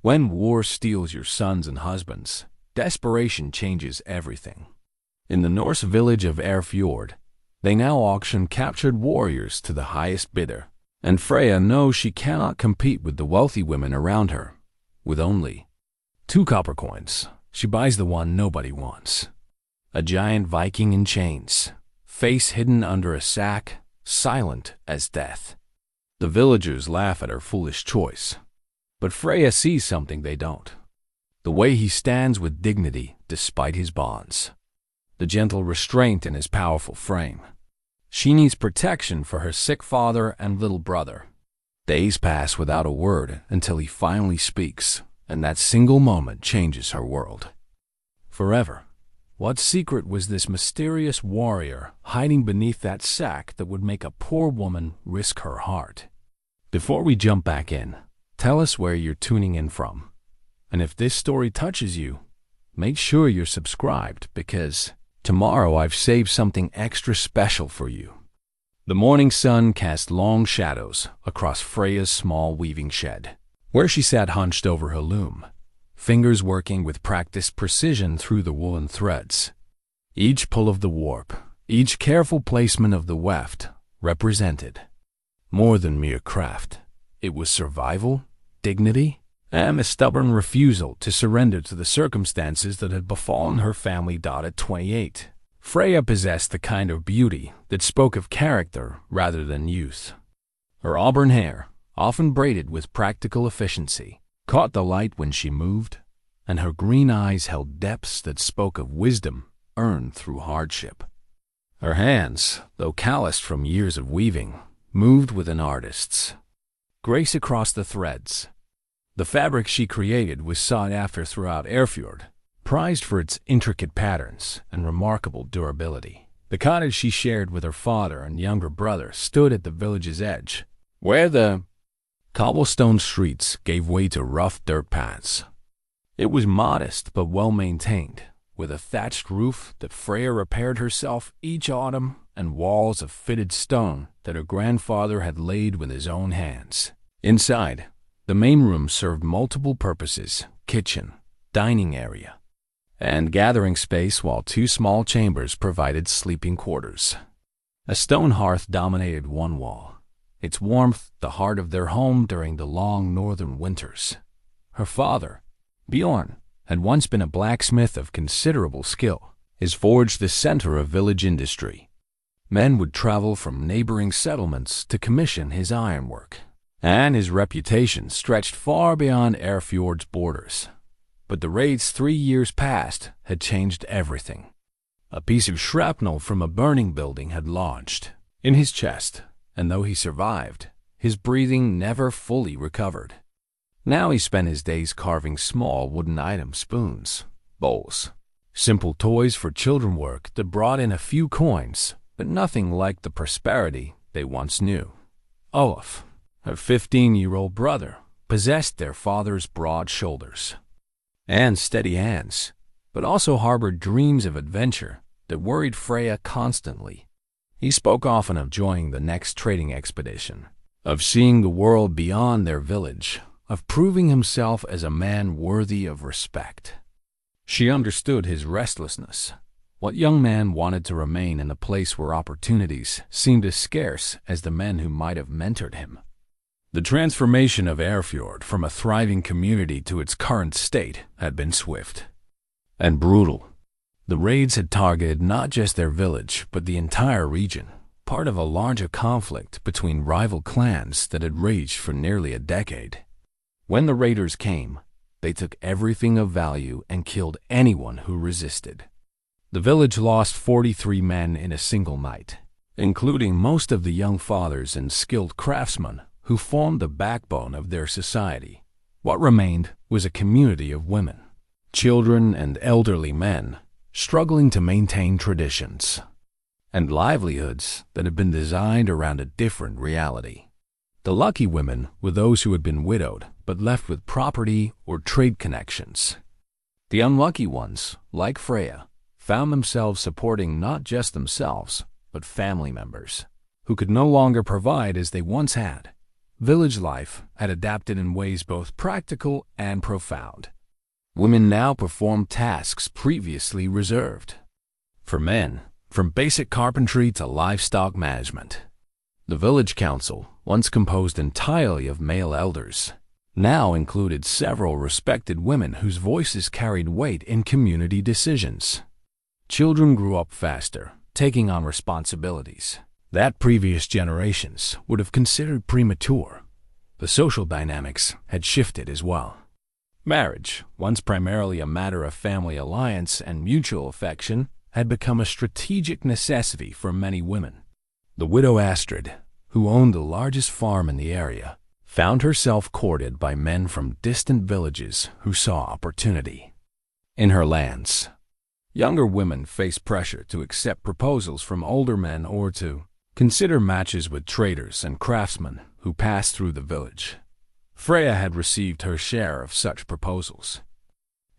When war steals your sons and husbands, desperation changes everything. In the Norse village of Eyrfjord, they now auction captured warriors to the highest bidder, and Freya knows she cannot compete with the wealthy women around her. With only 2 copper coins, she buys the one nobody wants. A giant Viking in chains, face hidden under a sack, silent as death. The villagers laugh at her foolish choice, but Freya sees something they don't. The way he stands with dignity despite his bonds. The gentle restraint in his powerful frame. She needs protection for her sick father and little brother. Days pass without a word until he finally speaks, and that single moment changes her world. Forever. What secret was this mysterious warrior hiding beneath that sack that would make a poor woman risk her heart? Before we jump back in, tell us where you're tuning in from. And if this story touches you, make sure you're subscribed because tomorrow I've saved something extra special for you. The morning sun cast long shadows across Freya's small weaving shed, where she sat hunched over her loom, fingers working with practiced precision through the woolen threads. Each pull of the warp, each careful placement of the weft represented more than mere craft. It was survival, dignity, and a stubborn refusal to surrender to the circumstances that had befallen her family. At 28, Freya possessed the kind of beauty that spoke of character rather than youth. Her auburn hair, often braided with practical efficiency, caught the light when she moved, and her green eyes held depths that spoke of wisdom earned through hardship. Her hands, though calloused from years of weaving, moved with an artist's grace across the threads. The fabric she created was sought after throughout Eyrfjord, prized for its intricate patterns and remarkable durability. The cottage she shared with her father and younger brother stood at the village's edge, where the cobblestone streets gave way to rough dirt paths. It was modest but well-maintained, with a thatched roof that Freya repaired herself each autumn and walls of fitted stone that her grandfather had laid with his own hands. Inside, the main room served multiple purposes: kitchen, dining area, and gathering space, while 2 small chambers provided sleeping quarters. A stone hearth dominated one wall, its warmth the heart of their home during the long northern winters. Her father, Bjorn, had once been a blacksmith of considerable skill, his forge the center of village industry. Men would travel from neighboring settlements to commission his ironwork, and his reputation stretched far beyond Eyrfjord's borders. But the raids 3 years past had changed everything. A piece of shrapnel from a burning building had lodged in his chest, and though he survived, his breathing never fully recovered. Now he spent his days carving small wooden items: spoons, bowls, simple toys for children, work that brought in a few coins, but nothing like the prosperity they once knew. Olaf, her 15-year-old brother, possessed their father's broad shoulders and steady hands, but also harbored dreams of adventure that worried Freya constantly. He spoke often of joining the next trading expedition, of seeing the world beyond their village, of proving himself as a man worthy of respect. She understood his restlessness. What young man wanted to remain in a place where opportunities seemed as scarce as the men who might have mentored him? The transformation of Eyrfjord from a thriving community to its current state had been swift and brutal. The raids had targeted not just their village, but the entire region, part of a larger conflict between rival clans that had raged for nearly a decade. When the raiders came, they took everything of value and killed anyone who resisted. The village lost 43 men in a single night, including most of the young fathers and skilled craftsmen who formed the backbone of their society. What remained was a community of women, children, and elderly men struggling to maintain traditions and livelihoods that had been designed around a different reality. The lucky women were those who had been widowed but left with property or trade connections. The unlucky ones, like Freya, found themselves supporting not just themselves, but family members who could no longer provide as they once had. village life had adapted in ways both practical and profound. Women now performed tasks previously reserved for men, from basic carpentry to livestock management. The village council, once composed entirely of male elders, now included several respected women whose voices carried weight in community decisions. Children grew up faster, taking on responsibilities that previous generations would have considered premature. The social dynamics had shifted as well. Marriage, once primarily a matter of family alliance and mutual affection, had become a strategic necessity for many women. The widow Astrid, who owned the largest farm in the area, found herself courted by men from distant villages who saw opportunity in her lands. Younger women faced pressure to accept proposals from older men or to consider matches with traders and craftsmen who passed through the village. Freya had received her share of such proposals.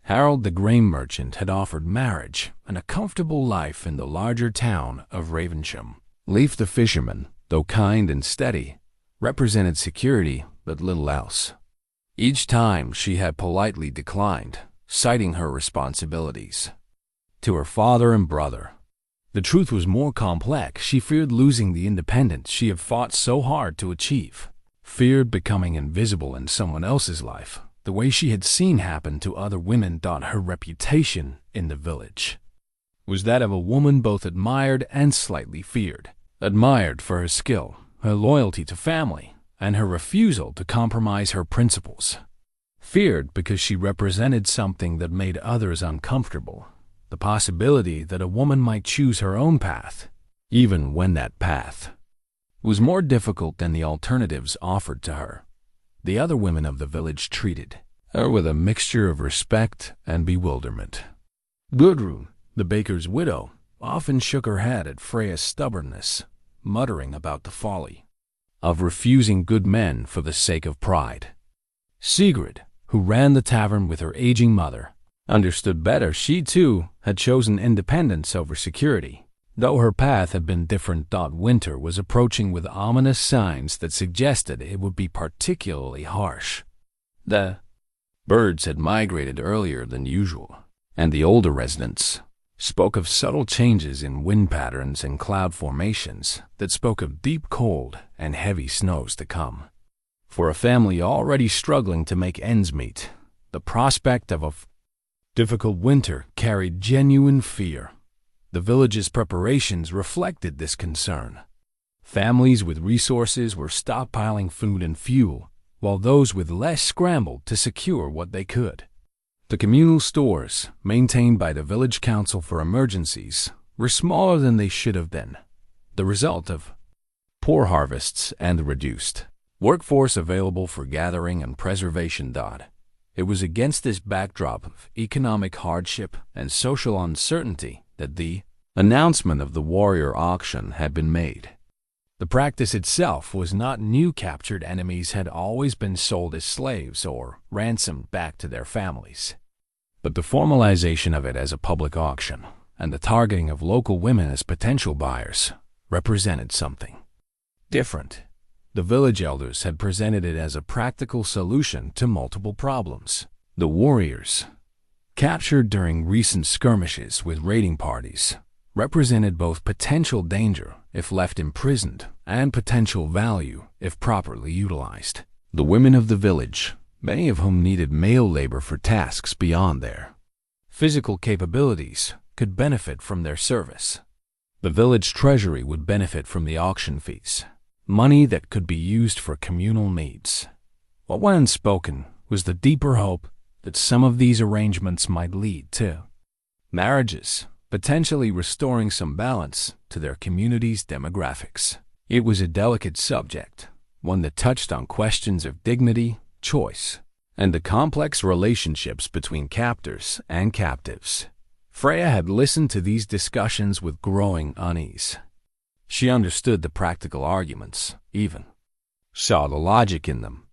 Harold the grain merchant had offered marriage and a comfortable life in the larger town of Ravensheim. Leif the fisherman, though kind and steady, represented security but little else. Each time she had politely declined, citing her responsibilities to her father and brother. The truth was more complex. She feared losing the independence she had fought so hard to achieve, feared becoming invisible in someone else's life, the way she had seen happen to other women. Her reputation in the village was that of a woman both admired and slightly feared. Admired for her skill, her loyalty to family, and her refusal to compromise her principles. Feared because she represented something that made others uncomfortable. The possibility that a woman might choose her own path, even when that path was more difficult than the alternatives offered to her. The other women of the village treated her with a mixture of respect and bewilderment. Gudrun, the baker's widow, often shook her head at Freya's stubbornness, muttering about the folly of refusing good men for the sake of pride. Sigrid, who ran the tavern with her aging mother, understood better. She, too, had chosen independence over security, though her path had been different. Winter was approaching with ominous signs that suggested it would be particularly harsh. The birds had migrated earlier than usual, and the older residents spoke of subtle changes in wind patterns and cloud formations that spoke of deep cold and heavy snows to come. For a family already struggling to make ends meet, the prospect of a difficult winter carried genuine fear. The village's preparations reflected this concern. Families with resources were stockpiling food and fuel, while those with less scrambled to secure what they could. The communal stores, maintained by the village council for emergencies, were smaller than they should have been, the result of poor harvests and the reduced workforce available for gathering and preservation. It was against this backdrop of economic hardship and social uncertainty that the announcement of the warrior auction had been made. The practice itself was not new. Captured enemies had always been sold as slaves or ransomed back to their families. But the formalization of it as a public auction and the targeting of local women as potential buyers represented something different. The village elders had presented it as a practical solution to multiple problems. The warriors, captured during recent skirmishes with raiding parties, represented both potential danger if left imprisoned and potential value if properly utilized. The women of the village, many of whom needed male labor for tasks beyond their physical capabilities, could benefit from their service. The village treasury would benefit from the auction fees, money that could be used for communal needs. What went unspoken was the deeper hope that some of these arrangements might lead to marriages, potentially restoring some balance to their community's demographics. It was a delicate subject, one that touched on questions of dignity, choice, and the complex relationships between captors and captives. Freya had listened to these discussions with growing unease. She understood the practical arguments, even saw the logic in them.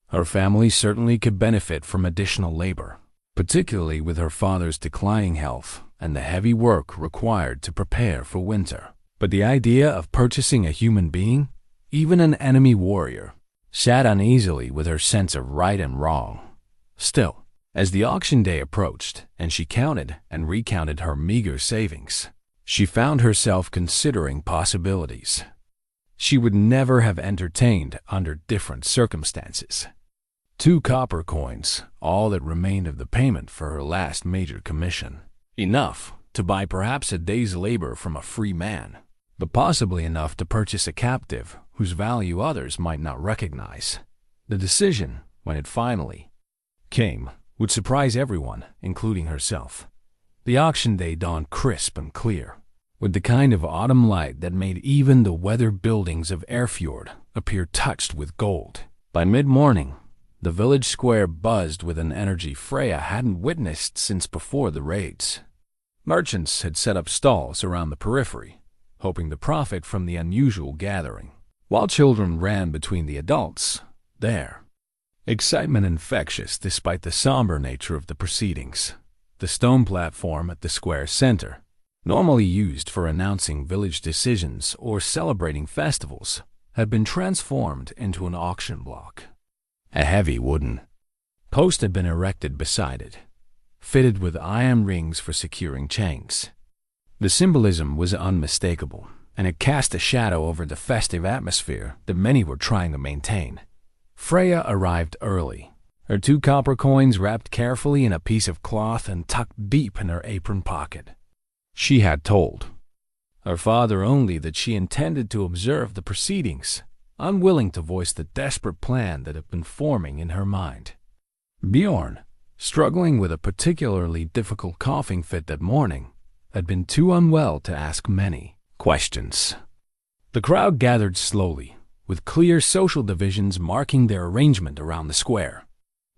Her family certainly could benefit from additional labor, particularly with her father's declining health and the heavy work required to prepare for winter. But the idea of purchasing a human being, even an enemy warrior, sat uneasily with her sense of right and wrong. Still, as the auction day approached and she counted and recounted her meager savings, she found herself considering possibilities she would never have entertained under different circumstances. 2 copper coins, all that remained of the payment for her last major commission. Enough to buy perhaps a day's labor from a free man, but possibly enough to purchase a captive whose value others might not recognize. The decision, when it finally came, would surprise everyone, including herself. The auction day dawned crisp and clear, with the kind of autumn light that made even the weathered buildings of Eyrfjord appear touched with gold. By mid-morning, the village square buzzed with an energy Freya hadn't witnessed since before the raids. Merchants had set up stalls around the periphery, hoping to profit from the unusual gathering, while children ran between the adults, their excitement infectious despite the somber nature of the proceedings. The stone platform at the square's center, normally used for announcing village decisions or celebrating festivals, had been transformed into an auction block. A heavy wooden post had been erected beside it, fitted with iron rings for securing chains. The symbolism was unmistakable, and it cast a shadow over the festive atmosphere that many were trying to maintain. Freya arrived early, her 2 copper coins wrapped carefully in a piece of cloth and tucked deep in her apron pocket. She had told her father only that she intended to observe the proceedings, unwilling to voice the desperate plan that had been forming in her mind. Bjorn, struggling with a particularly difficult coughing fit that morning, had been too unwell to ask many questions. The crowd gathered slowly, with clear social divisions marking their arrangement around the square.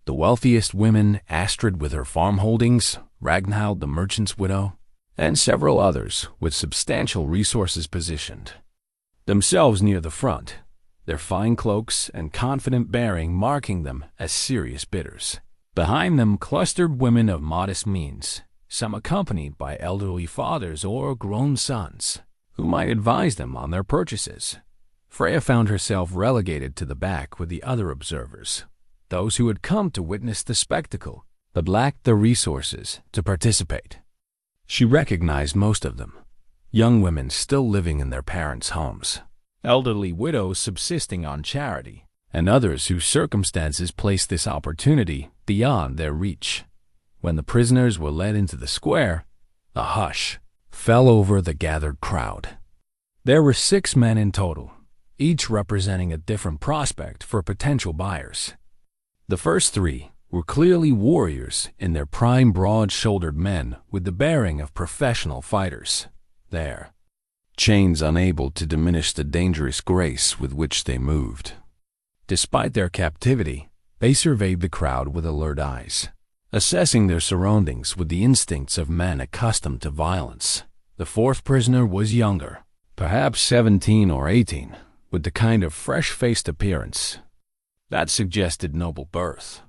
The wealthiest women, Astrid with her farm holdings, Ragnhild the merchant's widow, and several others with substantial resources positioned themselves near the front, their fine cloaks and confident bearing marking them as serious bidders. Behind them clustered women of modest means, some accompanied by elderly fathers or grown sons, who might advise them on their purchases. Freya found herself relegated to the back with the other observers, those who had come to witness the spectacle, but lacked the resources to participate. She recognized most of them, young women still living in their parents' homes, elderly widows subsisting on charity, and others whose circumstances placed this opportunity beyond their reach. When the prisoners were led into the square, a hush fell over the gathered crowd. There were 6 men in total, each representing a different prospect for potential buyers. The first 3 were clearly warriors in their prime, broad-shouldered men with the bearing of professional fighters, their chains unable to diminish the dangerous grace with which they moved. Despite their captivity, they surveyed the crowd with alert eyes, assessing their surroundings with the instincts of men accustomed to violence. The 4th prisoner was younger, perhaps 17 or 18, with the kind of fresh-faced appearance that suggested noble birth.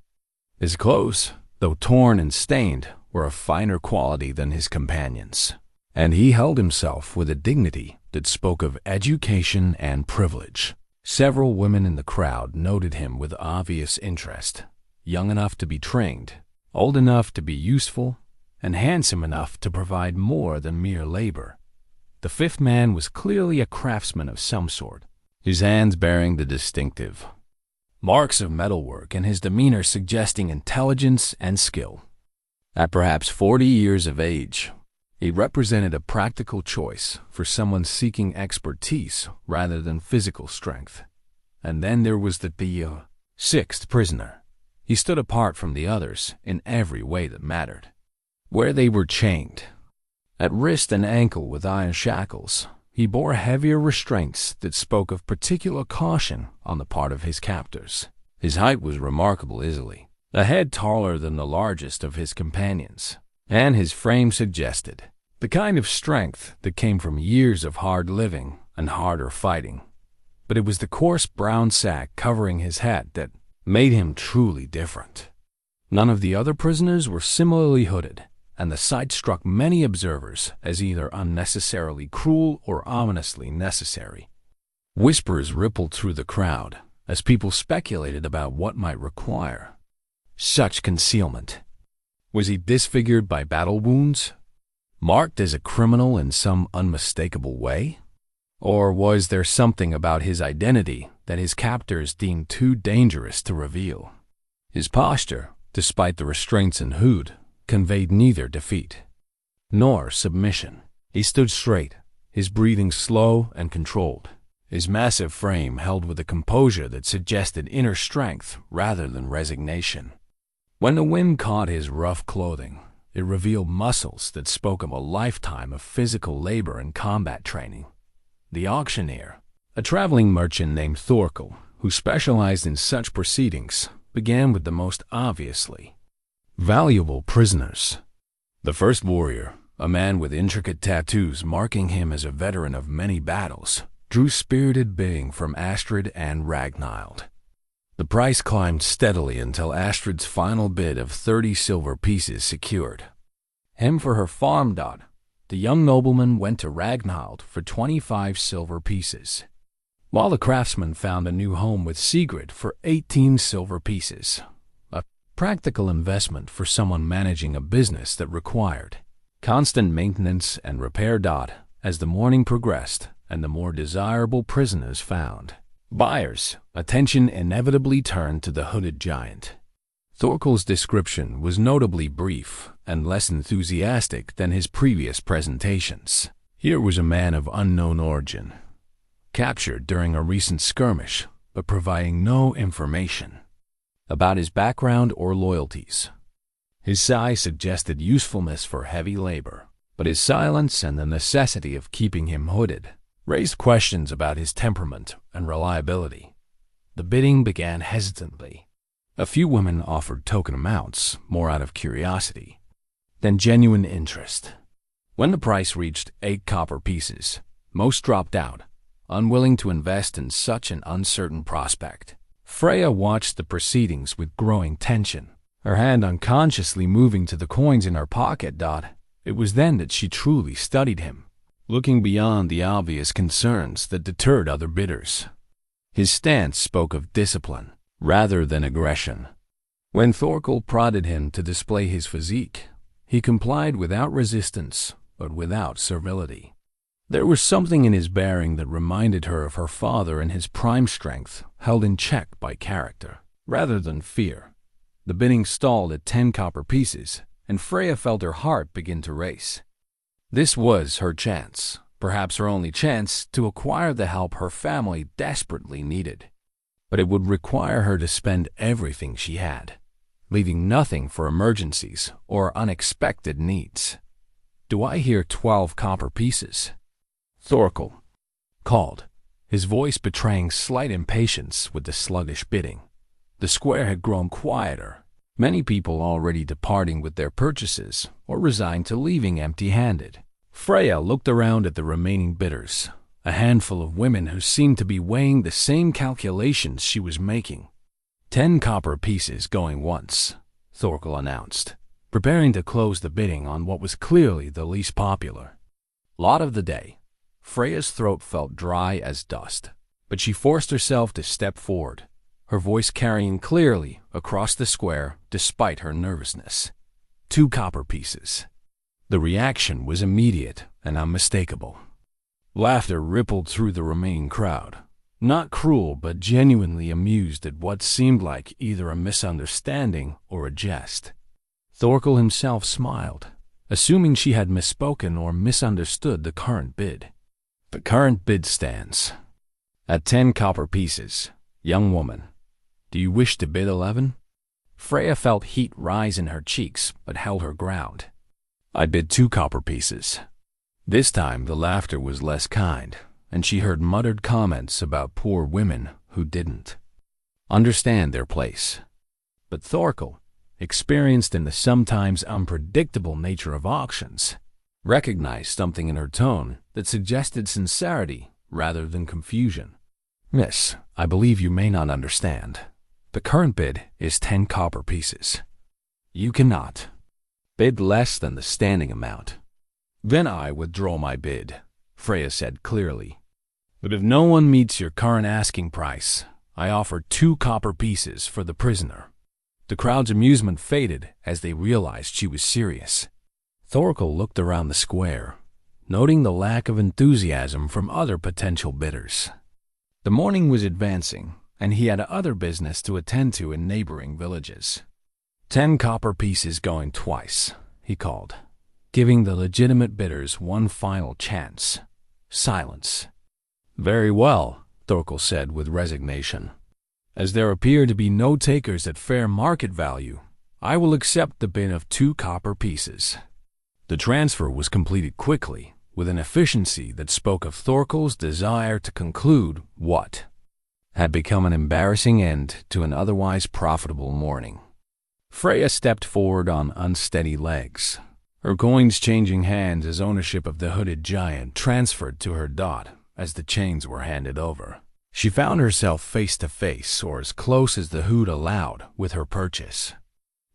His clothes, though torn and stained, were of finer quality than his companions, and he held himself with a dignity that spoke of education and privilege. Several women in the crowd noted him with obvious interest, young enough to be trained, old enough to be useful, and handsome enough to provide more than mere labor. The 5th man was clearly a craftsman of some sort, his hands bearing the distinctive marks of metalwork and his demeanor suggesting intelligence and skill. At perhaps 40 years of age, he represented a practical choice for someone seeking expertise rather than physical strength. And then there was the 6th prisoner. He stood apart from the others in every way that mattered. Where they were chained, at wrist and ankle with iron shackles, he bore heavier restraints that spoke of particular caution on the part of his captors. His height was remarkable easily, a head taller than the largest of his companions, and his frame suggested the kind of strength that came from years of hard living and harder fighting. But it was the coarse brown sack covering his head that made him truly different. None of the other prisoners were similarly hooded, and the sight struck many observers as either unnecessarily cruel or ominously necessary. Whispers rippled through the crowd, as people speculated about what might require such concealment. Was he disfigured by battle wounds? Marked as a criminal in some unmistakable way? Or was there something about his identity that his captors deemed too dangerous to reveal? His posture, despite the restraints and hood, conveyed neither defeat nor submission. He stood straight, his breathing slow and controlled, his massive frame held with a composure that suggested inner strength rather than resignation. When the wind caught his rough clothing, it revealed muscles that spoke of a lifetime of physical labor and combat training. The auctioneer, a traveling merchant named Thorkel, who specialized in such proceedings, began with the most obviously valuable prisoners. The first warrior, a man with intricate tattoos marking him as a veteran of many battles, drew spirited bidding from Astrid and Ragnhild. The price climbed steadily until Astrid's final bid of 30 silver pieces secured him for her farm. The young nobleman went to Ragnhild for 25 silver pieces, while the craftsman found a new home with Sigrid for 18 silver pieces, a practical investment for someone managing a business that required constant maintenance and repair. As the morning progressed and the more desirable prisoners found buyers, attention inevitably turned to the hooded giant. Thorkel's description was notably brief and less enthusiastic than his previous presentations. Here was a man of unknown origin, captured during a recent skirmish, but providing no information about his background or loyalties. His size suggested usefulness for heavy labor, but his silence and the necessity of keeping him hooded raised questions about his temperament and reliability. The bidding began hesitantly. A few women offered token amounts, more out of curiosity than genuine interest. When the price reached 8 copper pieces, most dropped out, unwilling to invest in such an uncertain prospect. Freya watched the proceedings with growing tension, her hand unconsciously moving to the coins in her pocket. It was then that she truly studied him, looking beyond the obvious concerns that deterred other bidders. His stance spoke of discipline rather than aggression. When Thorkel prodded him to display his physique, he complied without resistance, but without servility. There was something in his bearing that reminded her of her father and his prime strength, held in check by character rather than fear. The bidding stalled at 10 copper pieces, and Freya felt her heart begin to race. This was her chance, perhaps her only chance, to acquire the help her family desperately needed. But it would require her to spend everything she had, leaving nothing for emergencies or unexpected needs. "Do I hear 12 copper pieces?" Thorkel called, his voice betraying slight impatience with the sluggish bidding. The square had grown quieter, many people already departing with their purchases or resigned to leaving empty-handed. Freya looked around at the remaining bidders, a handful of women who seemed to be weighing the same calculations she was making. 10 copper pieces going once, Thorkel announced, preparing to close the bidding on what was clearly the least popular lot of the day. Freya's throat felt dry as dust, but she forced herself to step forward, her voice carrying clearly across the square despite her nervousness. 2 copper pieces. The reaction was immediate and unmistakable. Laughter rippled through the remaining crowd, not cruel but genuinely amused at what seemed like either a misunderstanding or a jest. Thorkel himself smiled, assuming she had misspoken or misunderstood the current bid. "The current bid stands at 10 copper pieces. Young woman, do you wish to bid 11? Freya felt heat rise in her cheeks but held her ground. "I bid 2 copper pieces." This time the laughter was less kind, and she heard muttered comments about poor women who didn't understand their place. But Thorkel, experienced in the sometimes unpredictable nature of auctions, recognized something in her tone that suggested sincerity rather than confusion. "Miss, I believe you may not understand. The current bid is 10 copper pieces. You cannot bid less than the standing amount." "Then I withdraw my bid," Freya said clearly. "But if no one meets your current asking price, I offered 2 copper pieces for the prisoner." The crowd's amusement faded as they realized she was serious. Thorkel looked around the square, noting the lack of enthusiasm from other potential bidders. The morning was advancing, and he had other business to attend to in neighboring villages. 10 copper pieces going twice, he called, giving the legitimate bidders one final chance. Silence. "Very well," Thorkel said with resignation. "As there appear to be no takers at fair market value, I will accept the bid of 2 copper pieces." The transfer was completed quickly, with an efficiency that spoke of Thorkel's desire to conclude what had become an embarrassing end to an otherwise profitable morning. Freya stepped forward on unsteady legs, her coins changing hands as ownership of the hooded giant transferred to her dot as the chains were handed over. She found herself face to face, or as close as the hood allowed, with her purchase.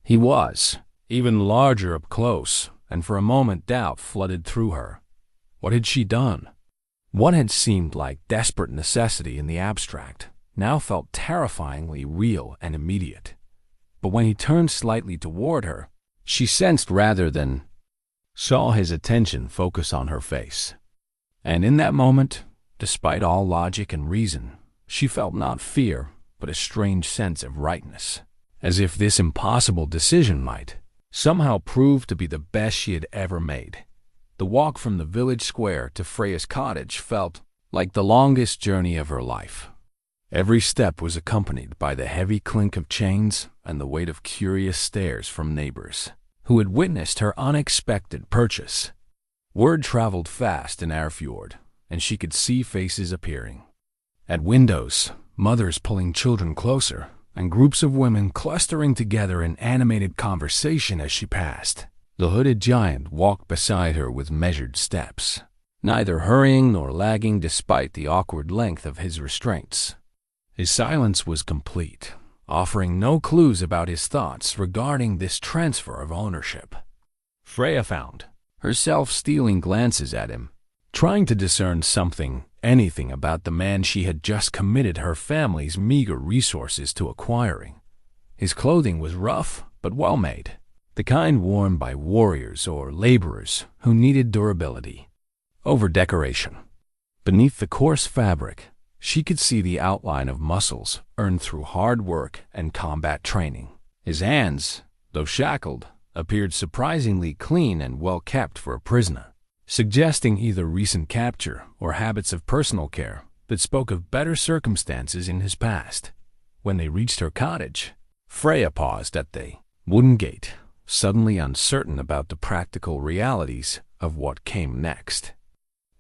He was even larger up close, and for a moment doubt flooded through her. What had she done? What had seemed like desperate necessity in the abstract now felt terrifyingly real and immediate. But when he turned slightly toward her, she sensed rather than saw his attention focus on her face. And in that moment, despite all logic and reason, she felt not fear, but a strange sense of rightness, as if this impossible decision might somehow prove to be the best she had ever made. The walk from the village square to Freya's cottage felt like the longest journey of her life. Every step was accompanied by the heavy clink of chains and the weight of curious stares from neighbors who had witnessed her unexpected purchase. Word traveled fast in Eyrfjord, and she could see faces appearing. At windows, mothers pulling children closer, and groups of women clustering together in animated conversation as she passed. The hooded giant walked beside her with measured steps, neither hurrying nor lagging despite the awkward length of his restraints. His silence was complete, offering no clues about his thoughts regarding this transfer of ownership. Freya found herself stealing glances at him, trying to discern anything about the man she had just committed her family's meager resources to acquiring. His clothing was rough but well-made, the kind worn by warriors or laborers who needed durability over decoration. Beneath the coarse fabric, she could see the outline of muscles earned through hard work and combat training. His hands, though shackled, appeared surprisingly clean and well-kept for a prisoner, suggesting either recent capture or habits of personal care that spoke of better circumstances in his past. When they reached her cottage, Freya paused at the wooden gate, suddenly uncertain about the practical realities of what came next.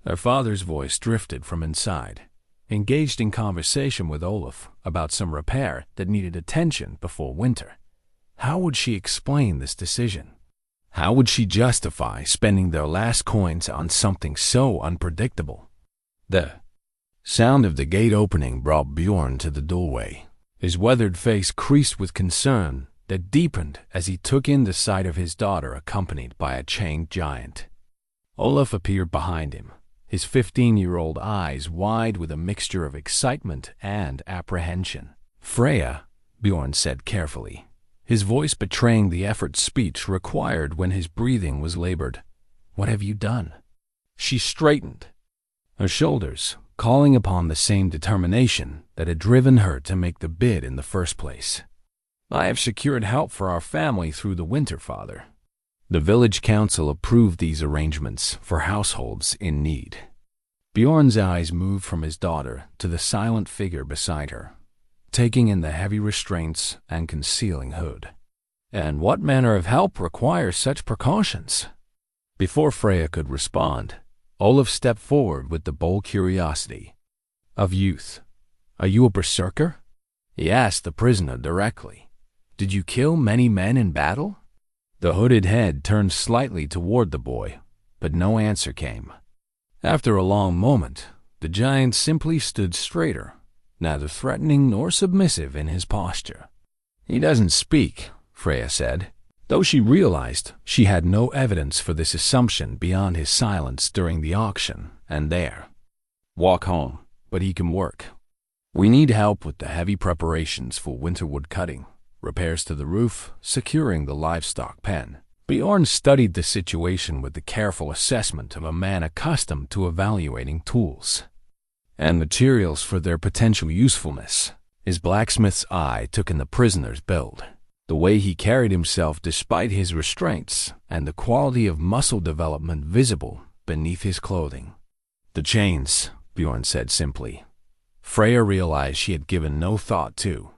Her father's voice drifted from inside, engaged in conversation with Olaf about some repair that needed attention before winter. How would she explain this decision? How would she justify spending their last coins on something so unpredictable? The sound of the gate opening brought Bjorn to the doorway, his weathered face creased with concern that deepened as he took in the sight of his daughter accompanied by a chained giant. Olaf appeared behind him, his 15-year-old eyes wide with a mixture of excitement and apprehension. "Freya," Bjorn said carefully, his voice betraying the effort speech required when his breathing was labored. "What have you done?" She straightened her shoulders, calling upon the same determination that had driven her to make the bid in the first place. "I have secured help for our family through the winter, Father." The village council approved these arrangements for households in need. Bjorn's eyes moved from his daughter to the silent figure beside her, taking in the heavy restraints and concealing hood. "And what manner of help requires such precautions?" Before Freya could respond, Olaf stepped forward with the bold curiosity of youth. "Are you a berserker?" he asked the prisoner directly. "Did you kill many men in battle?" The hooded head turned slightly toward the boy, but no answer came. After a long moment, the giant simply stood straighter, neither threatening nor submissive in his posture. "He doesn't speak," Freya said, though she realized she had no evidence for this assumption beyond his silence during the auction and there. "Walk home, but he can work." We need help with the heavy preparations for winter wood cutting, repairs to the roof, securing the livestock pen. Bjorn studied the situation with the careful assessment of a man accustomed to evaluating tools and materials for their potential usefulness. His blacksmith's eye took in the prisoner's build, the way he carried himself despite his restraints, and the quality of muscle development visible beneath his clothing. "The chains," Bjorn said simply. Freya realized she had given no thought to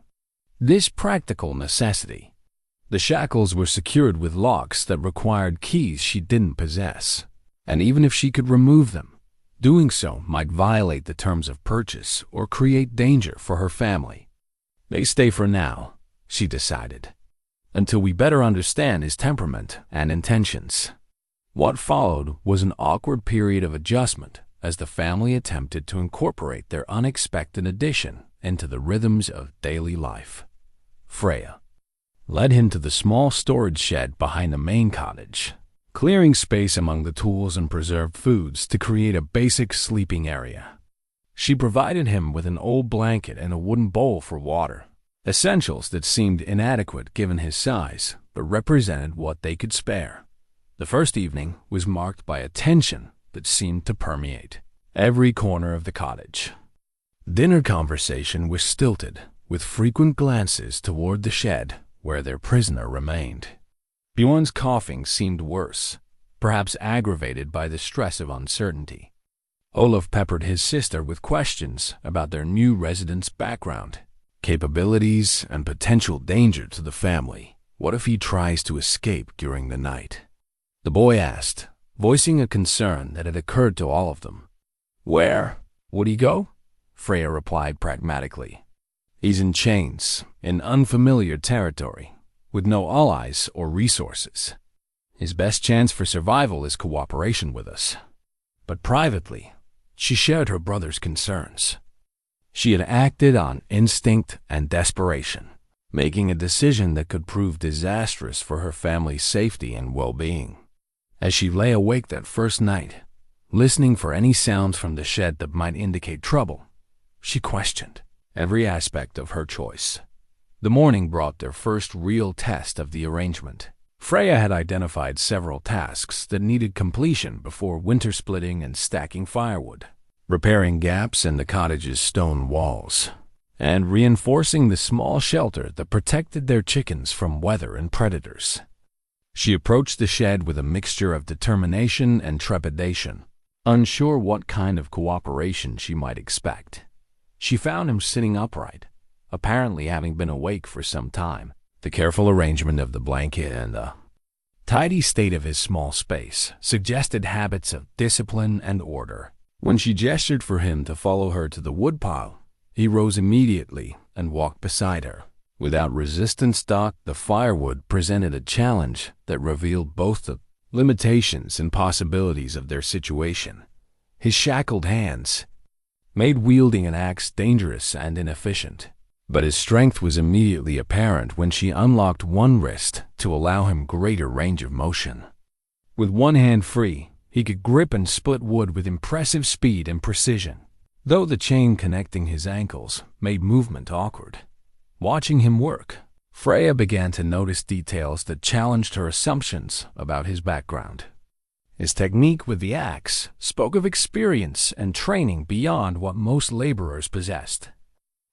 this practical necessity. The shackles were secured with locks that required keys she didn't possess, and even if she could remove them, doing so might violate the terms of purchase or create danger for her family. "They stay for now," she decided, "until we better understand his temperament and intentions." What followed was an awkward period of adjustment as the family attempted to incorporate their unexpected addition into the rhythms of daily life. Freya led him to the small storage shed behind the main cottage, clearing space among the tools and preserved foods to create a basic sleeping area. She provided him with an old blanket and a wooden bowl for water, essentials that seemed inadequate given his size, but represented what they could spare. The first evening was marked by a tension that seemed to permeate every corner of the cottage. Dinner conversation was stilted, with frequent glances toward the shed where their prisoner remained. Bjorn's coughing seemed worse, perhaps aggravated by the stress of uncertainty. Olaf peppered his sister with questions about their new resident's background, capabilities, and potential danger to the family. "What if he tries to escape during the night?" the boy asked, voicing a concern that had occurred to all of them. "Where would he go?" Freya replied pragmatically. "He's in chains, in unfamiliar territory, with no allies or resources. His best chance for survival is cooperation with us." But privately, she shared her brother's concerns. She had acted on instinct and desperation, making a decision that could prove disastrous for her family's safety and well-being. As she lay awake that first night, listening for any sounds from the shed that might indicate trouble, she questioned every aspect of her choice. The morning brought their first real test of the arrangement. Freya had identified several tasks that needed completion before winter splitting and stacking firewood, repairing gaps in the cottage's stone walls, and reinforcing the small shelter that protected their chickens from weather and predators. She approached the shed with a mixture of determination and trepidation, unsure what kind of cooperation she might expect. She found him sitting upright, apparently having been awake for some time. The careful arrangement of the blanket and the tidy state of his small space suggested habits of discipline and order. When she gestured for him to follow her to the woodpile, he rose immediately and walked beside her. Without resistance stock, the firewood presented a challenge that revealed both the limitations and possibilities of their situation. His shackled hands made wielding an axe dangerous and inefficient, but his strength was immediately apparent when she unlocked one wrist to allow him greater range of motion. With one hand free, he could grip and split wood with impressive speed and precision, though the chain connecting his ankles made movement awkward. Watching him work, Freya began to notice details that challenged her assumptions about his background. His technique with the axe spoke of experience and training beyond what most laborers possessed.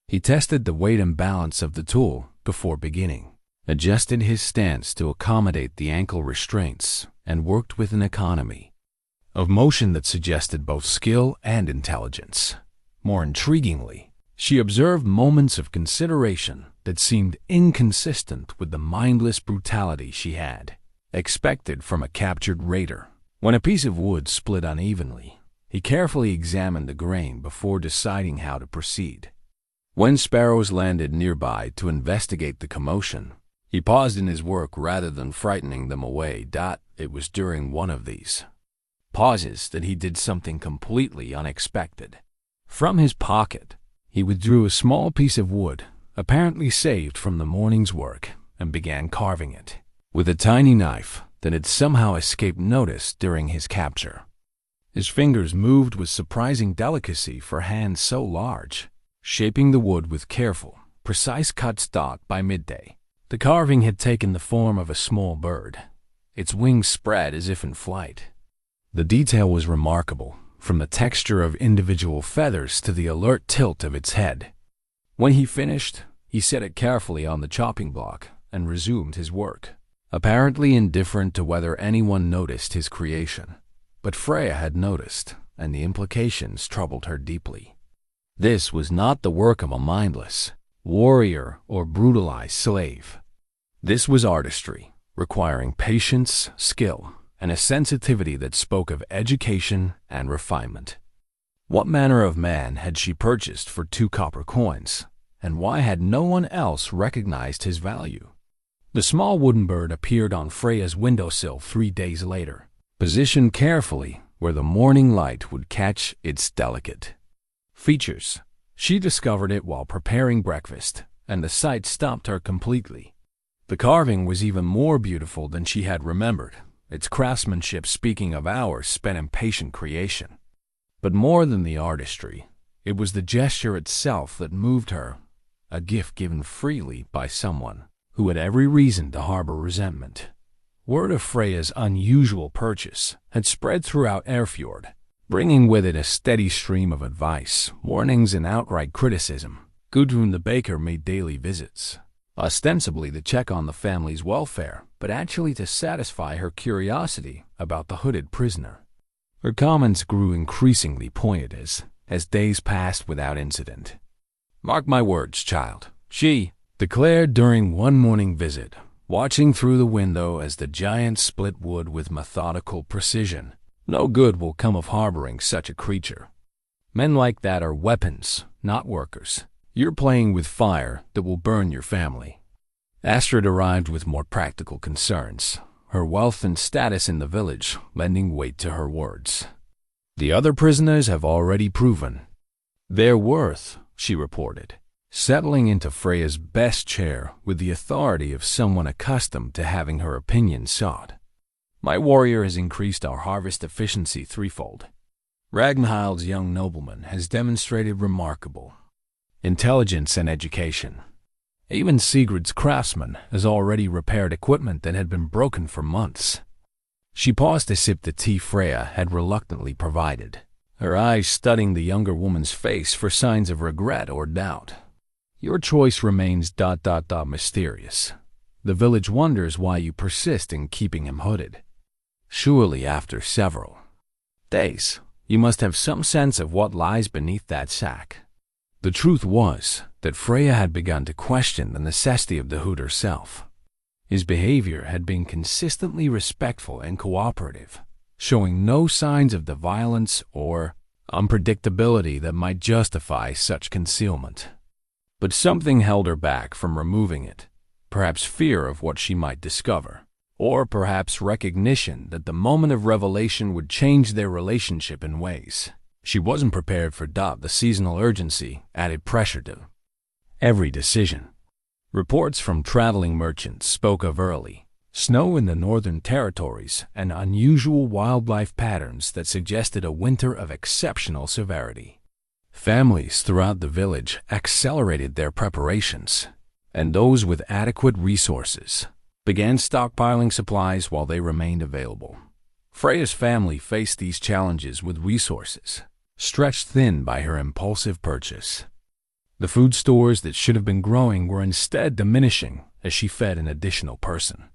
He tested the weight and balance of the tool before beginning, adjusted his stance to accommodate the ankle restraints, and worked with an economy of motion that suggested both skill and intelligence. More intriguingly, she observed moments of consideration that seemed inconsistent with the mindless brutality she had expected from a captured raider. When a piece of wood split unevenly, he carefully examined the grain before deciding how to proceed. When sparrows landed nearby to investigate the commotion, he paused in his work rather than frightening them away. It was during one of these pauses that he did something completely unexpected. From his pocket, he withdrew a small piece of wood, apparently saved from the morning's work, and began carving it with a tiny knife that had somehow escaped notice during his capture. His fingers moved with surprising delicacy for hands so large. shaping the wood with careful, precise cuts. By midday, the carving had taken the form of a small bird, its wings spread as if in flight. The detail was remarkable, from the texture of individual feathers to the alert tilt of its head. When he finished, he set it carefully on the chopping block and resumed his work, apparently indifferent to whether anyone noticed his creation. But Freya had noticed, and the implications troubled her deeply. This was not the work of a mindless warrior or brutalized slave. This was artistry, requiring patience, skill, and a sensitivity that spoke of education and refinement. What manner of man had she purchased for 2 copper coins, and why had no one else recognized his value? The small wooden bird appeared on Freya's windowsill 3 days later, positioned carefully where the morning light would catch its delicate features. She discovered it while preparing breakfast, and the sight stopped her completely. The carving was even more beautiful than she had remembered, its craftsmanship speaking of hours spent in patient creation. But more than the artistry, it was the gesture itself that moved her, a gift given freely by someone who had every reason to harbor resentment. Word of Freya's unusual purchase had spread throughout Eyrfjord, bringing with it a steady stream of advice, warnings, and outright criticism. Gudrun the baker made daily visits, ostensibly to check on the family's welfare, but actually to satisfy her curiosity about the hooded prisoner. Her comments grew increasingly pointed as days passed without incident. "Mark my words, child," she declared during one morning visit, watching through the window as the giant split wood with methodical precision. "No good will come of harboring such a creature. Men like that are weapons, not workers. You're playing with fire that will burn your family." Astrid arrived with more practical concerns, her wealth and status in the village lending weight to her words. "The other prisoners have already proven their worth," she reported, settling into Freya's best chair with the authority of someone accustomed to having her opinion sought. "My warrior has increased our harvest efficiency 3-fold. Ragnhild's young nobleman has demonstrated remarkable intelligence and education. Even Sigurd's craftsman has already repaired equipment that had been broken for months." She paused to sip the tea Freya had reluctantly provided, her eyes studying the younger woman's face for signs of regret or doubt. "Your choice remains ... mysterious. The village wonders why you persist in keeping him hooded. Surely after several days, you must have some sense of what lies beneath that sack." The truth was that Freya had begun to question the necessity of the hood herself. His behavior had been consistently respectful and cooperative, showing no signs of the violence or unpredictability that might justify such concealment. But something held her back from removing it, perhaps fear of what she might discover, or perhaps recognition that the moment of revelation would change their relationship in ways she wasn't prepared for. The seasonal urgency added pressure to every decision. Reports from traveling merchants spoke of early snow in the northern territories and unusual wildlife patterns that suggested a winter of exceptional severity. Families throughout the village accelerated their preparations, and those with adequate resources began stockpiling supplies while they remained available. Freya's family faced these challenges with resources stretched thin by her impulsive purchase. The food stores that should have been growing were instead diminishing as she fed an additional person.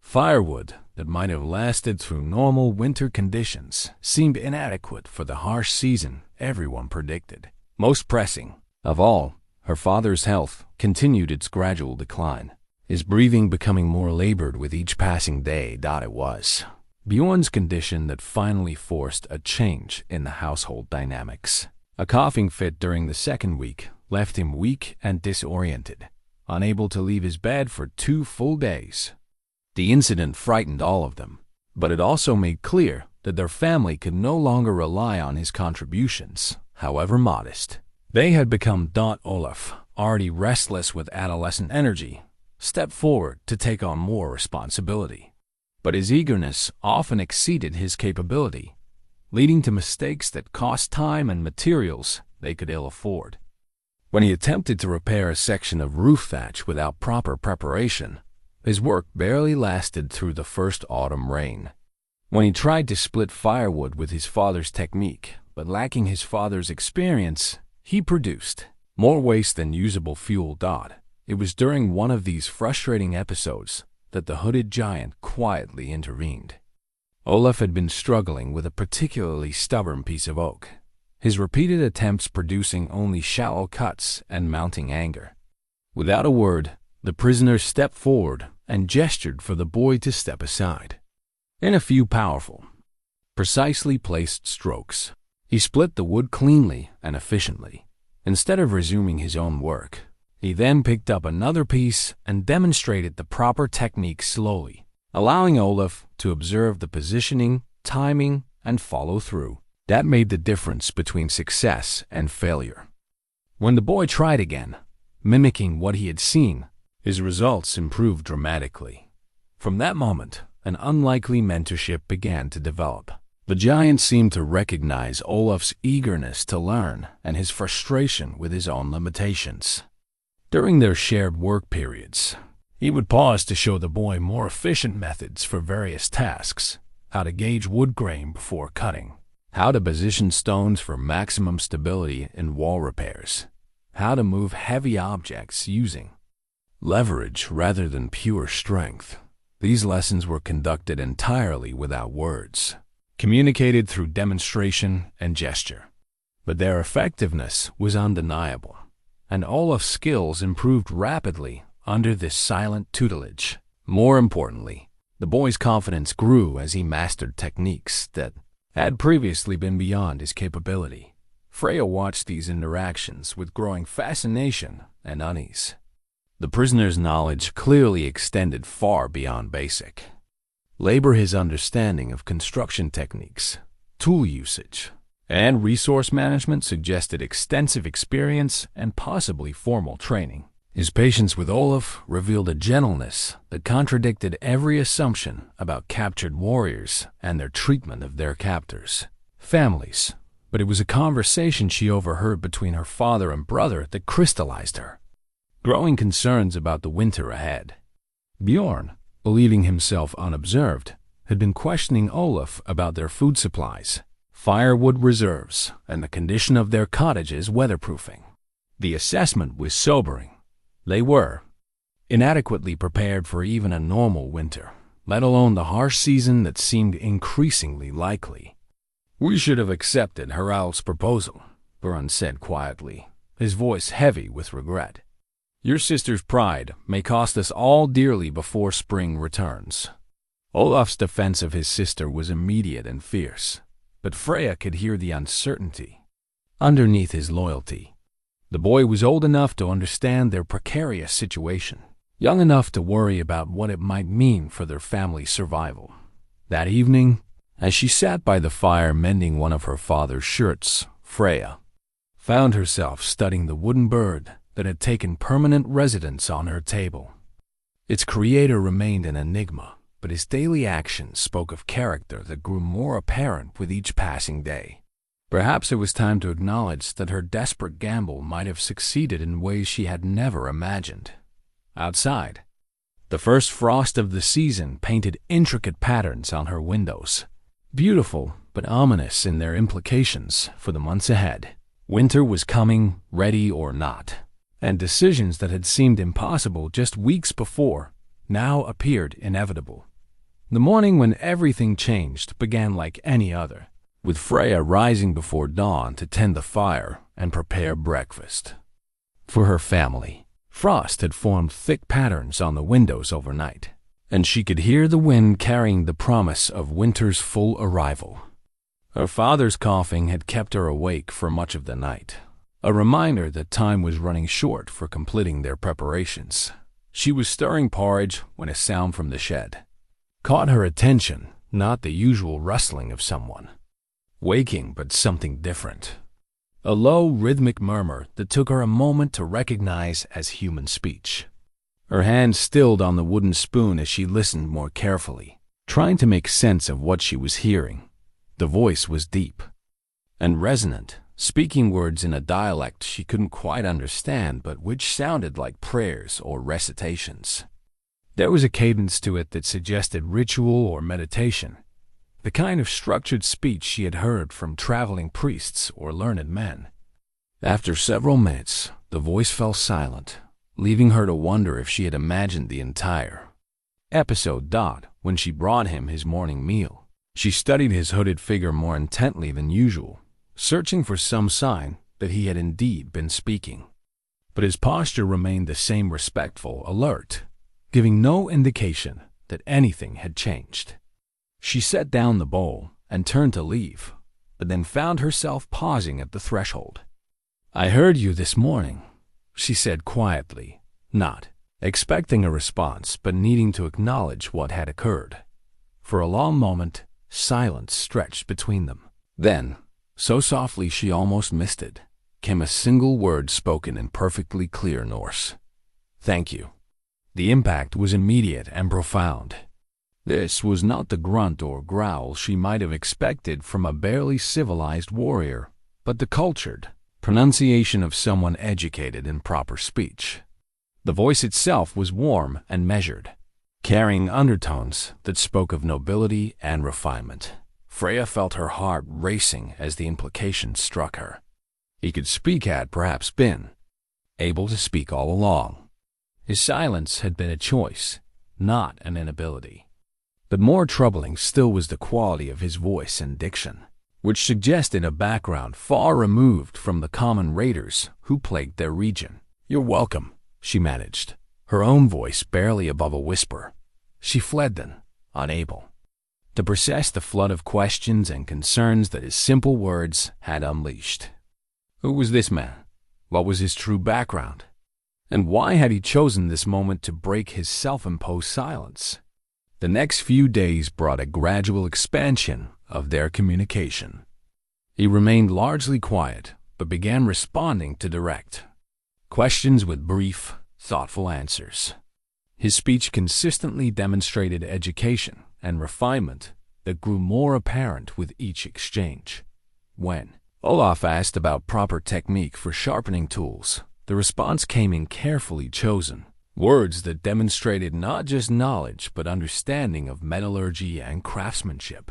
Firewood that might have lasted through normal winter conditions seemed inadequate for the harsh season everyone predicted. Most pressing of all, her father's health continued its gradual decline, his breathing becoming more labored with each passing day. It was Bjorn's condition that finally forced a change in the household dynamics. A coughing fit during the second week left him weak and disoriented, unable to leave his bed for 2 full days. The incident frightened all of them, but it also made clear that their family could no longer rely on his contributions, however modest. They had become. Olaf, already restless with adolescent energy, stepped forward to take on more responsibility. But his eagerness often exceeded his capability, leading to mistakes that cost time and materials they could ill afford. When he attempted to repair a section of roof thatch without proper preparation, his work barely lasted through the first autumn rain. When he tried to split firewood with his father's technique, but lacking his father's experience, he produced more waste than usable fuel. It was during one of these frustrating episodes that the hooded giant quietly intervened. Olaf had been struggling with a particularly stubborn piece of oak, his repeated attempts producing only shallow cuts and mounting anger. Without a word, the prisoner stepped forward and gestured for the boy to step aside. In a few powerful, precisely placed strokes, he split the wood cleanly and efficiently. Instead of resuming his own work, he then picked up another piece and demonstrated the proper technique slowly, allowing Olaf to observe the positioning, timing, and follow through. That made the difference between success and failure. When the boy tried again, mimicking what he had seen, his results improved dramatically. From that moment, an unlikely mentorship began to develop. The giant seemed to recognize Olaf's eagerness to learn and his frustration with his own limitations. During their shared work periods, he would pause to show the boy more efficient methods for various tasks: how to gauge wood grain before cutting, how to position stones for maximum stability in wall repairs, how to move heavy objects using leverage rather than pure strength. These lessons were conducted entirely without words, communicated through demonstration and gesture. But their effectiveness was undeniable, and Olaf's skills improved rapidly under this silent tutelage. More importantly, the boy's confidence grew as he mastered techniques that had previously been beyond his capability. Freya watched these interactions with growing fascination and unease. The prisoner's knowledge clearly extended far beyond basic labor. His understanding of construction techniques, tool usage, and resource management suggested extensive experience and possibly formal training. His patience with Olaf revealed a gentleness that contradicted every assumption about captured warriors and their treatment of their captors' families. But it was a conversation she overheard between her father and brother that crystallized her growing concerns about the winter ahead. Bjorn, believing himself unobserved, had been questioning Olaf about their food supplies, firewood reserves, and the condition of their cottage's weatherproofing. The assessment was sobering. They were inadequately prepared for even a normal winter, let alone the harsh season that seemed increasingly likely. "We should have accepted Harald's proposal," Bjorn said quietly, his voice heavy with regret. "Your sister's pride may cost us all dearly before spring returns." Olaf's defense of his sister was immediate and fierce, but Freya could hear the uncertainty underneath his loyalty. The boy was old enough to understand their precarious situation, young enough to worry about what it might mean for their family's survival. That evening, as she sat by the fire mending one of her father's shirts, Freya found herself studying the wooden bird that had taken permanent residence on her table. Its creator remained an enigma, but his daily actions spoke of character that grew more apparent with each passing day. Perhaps it was time to acknowledge that her desperate gamble might have succeeded in ways she had never imagined. Outside, the first frost of the season painted intricate patterns on her windows, beautiful but ominous in their implications for the months ahead. Winter was coming, ready or not, and decisions that had seemed impossible just weeks before now appeared inevitable. The morning when everything changed began like any other, with Freya rising before dawn to tend the fire and prepare breakfast for her family. Frost had formed thick patterns on the windows overnight, and she could hear the wind carrying the promise of winter's full arrival. Her father's coughing had kept her awake for much of the night, a reminder that time was running short for completing their preparations. She was stirring porridge when a sound from the shed caught her attention, not the usual rustling of someone waking, but something different. A low, rhythmic murmur that took her a moment to recognize as human speech. Her hand stilled on the wooden spoon as she listened more carefully, trying to make sense of what she was hearing. The voice was deep and resonant, speaking words in a dialect she couldn't quite understand but which sounded like prayers or recitations. There was a cadence to it that suggested ritual or meditation, the kind of structured speech she had heard from traveling priests or learned men. After several minutes, the voice fell silent, leaving her to wonder if she had imagined the entire episode. When she brought him his morning meal, she studied his hooded figure more intently than usual, searching for some sign that he had indeed been speaking. But his posture remained the same, respectful, alert, giving no indication that anything had changed. She set down the bowl and turned to leave, but then found herself pausing at the threshold. "I heard you this morning," she said quietly, not expecting a response but needing to acknowledge what had occurred. For a long moment, silence stretched between them. Then, so softly she almost missed it, came a single word spoken in perfectly clear Norse. "Thank you." The impact was immediate and profound. This was not the grunt or growl she might have expected from a barely civilized warrior, but the cultured pronunciation of someone educated in proper speech. The voice itself was warm and measured, carrying undertones that spoke of nobility and refinement. Freya felt her heart racing as the implication struck her. He could speak, had perhaps been able to speak all along. His silence had been a choice, not an inability. But more troubling still was the quality of his voice and diction, which suggested a background far removed from the common raiders who plagued their region. "You're welcome," she managed, her own voice barely above a whisper. She fled then, unable to process the flood of questions and concerns that his simple words had unleashed. Who was this man? What was his true background? And why had he chosen this moment to break his self-imposed silence? The next few days brought a gradual expansion of their communication. He remained largely quiet, but began responding to direct questions with brief, thoughtful answers. His speech consistently demonstrated education and refinement that grew more apparent with each exchange. When Olaf asked about proper technique for sharpening tools, the response came in carefully chosen words that demonstrated not just knowledge but understanding of metallurgy and craftsmanship.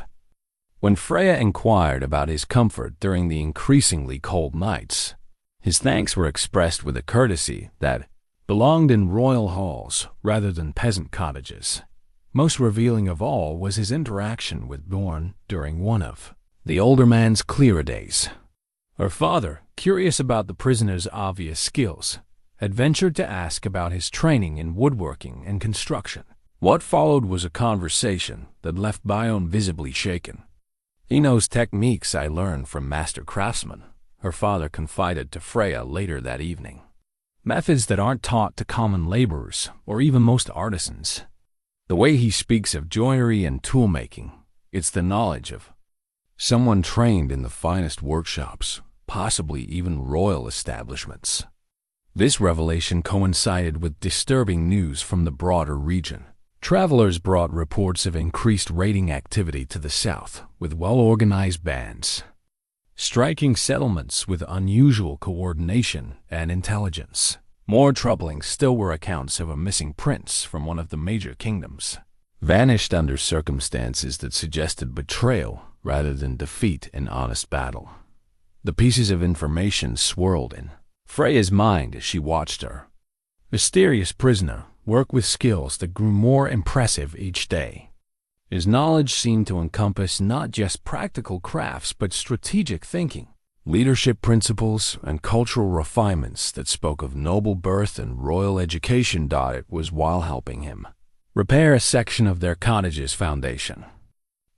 When Freya inquired about his comfort during the increasingly cold nights, his thanks were expressed with a courtesy that belonged in royal halls rather than peasant cottages. Most revealing of all was his interaction with Bjorn during one of the older man's clearer days. Her father, curious about the prisoner's obvious skills, had ventured to ask about his training in woodworking and construction. What followed was a conversation that left Bjorn visibly shaken. "He knows techniques I learned from master craftsmen," her father confided to Freya later that evening. "Methods that aren't taught to common laborers or even most artisans. The way he speaks of joinery and tool-making, it's the knowledge of someone trained in the finest workshops, possibly even royal establishments." This revelation coincided with disturbing news from the broader region. Travelers brought reports of increased raiding activity to the south, with well-organized bands striking settlements with unusual coordination and intelligence. More troubling still were accounts of a missing prince from one of the major kingdoms, vanished under circumstances that suggested betrayal rather than defeat in honest battle. The pieces of information swirled in Freya's mind as she watched her mysterious prisoner work with skills that grew more impressive each day. His knowledge seemed to encompass not just practical crafts but strategic thinking, leadership principles, and cultural refinements that spoke of noble birth and royal education. It was while helping him repair a section of their cottage's foundation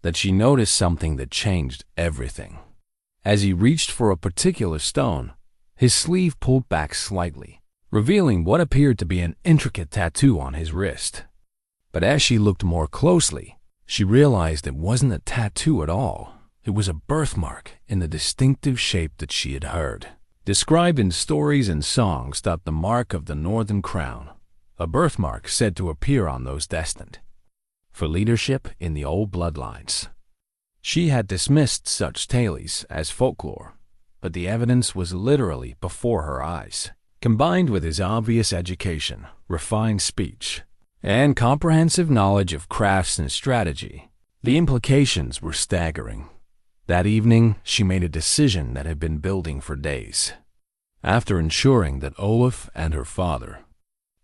that she noticed something that changed everything. As he reached for a particular stone, his sleeve pulled back slightly, revealing what appeared to be an intricate tattoo on his wrist. But as she looked more closely, she realized it wasn't a tattoo at all. It was a birthmark in the distinctive shape that she had heard described in stories and songs. The mark of the Northern Crown, a birthmark said to appear on those destined for leadership in the old bloodlines. She had dismissed such tales as folklore, but the evidence was literally before her eyes. Combined with his obvious education, refined speech, and comprehensive knowledge of crafts and strategy, the implications were staggering. That evening, she made a decision that had been building for days. After ensuring that Olaf and her father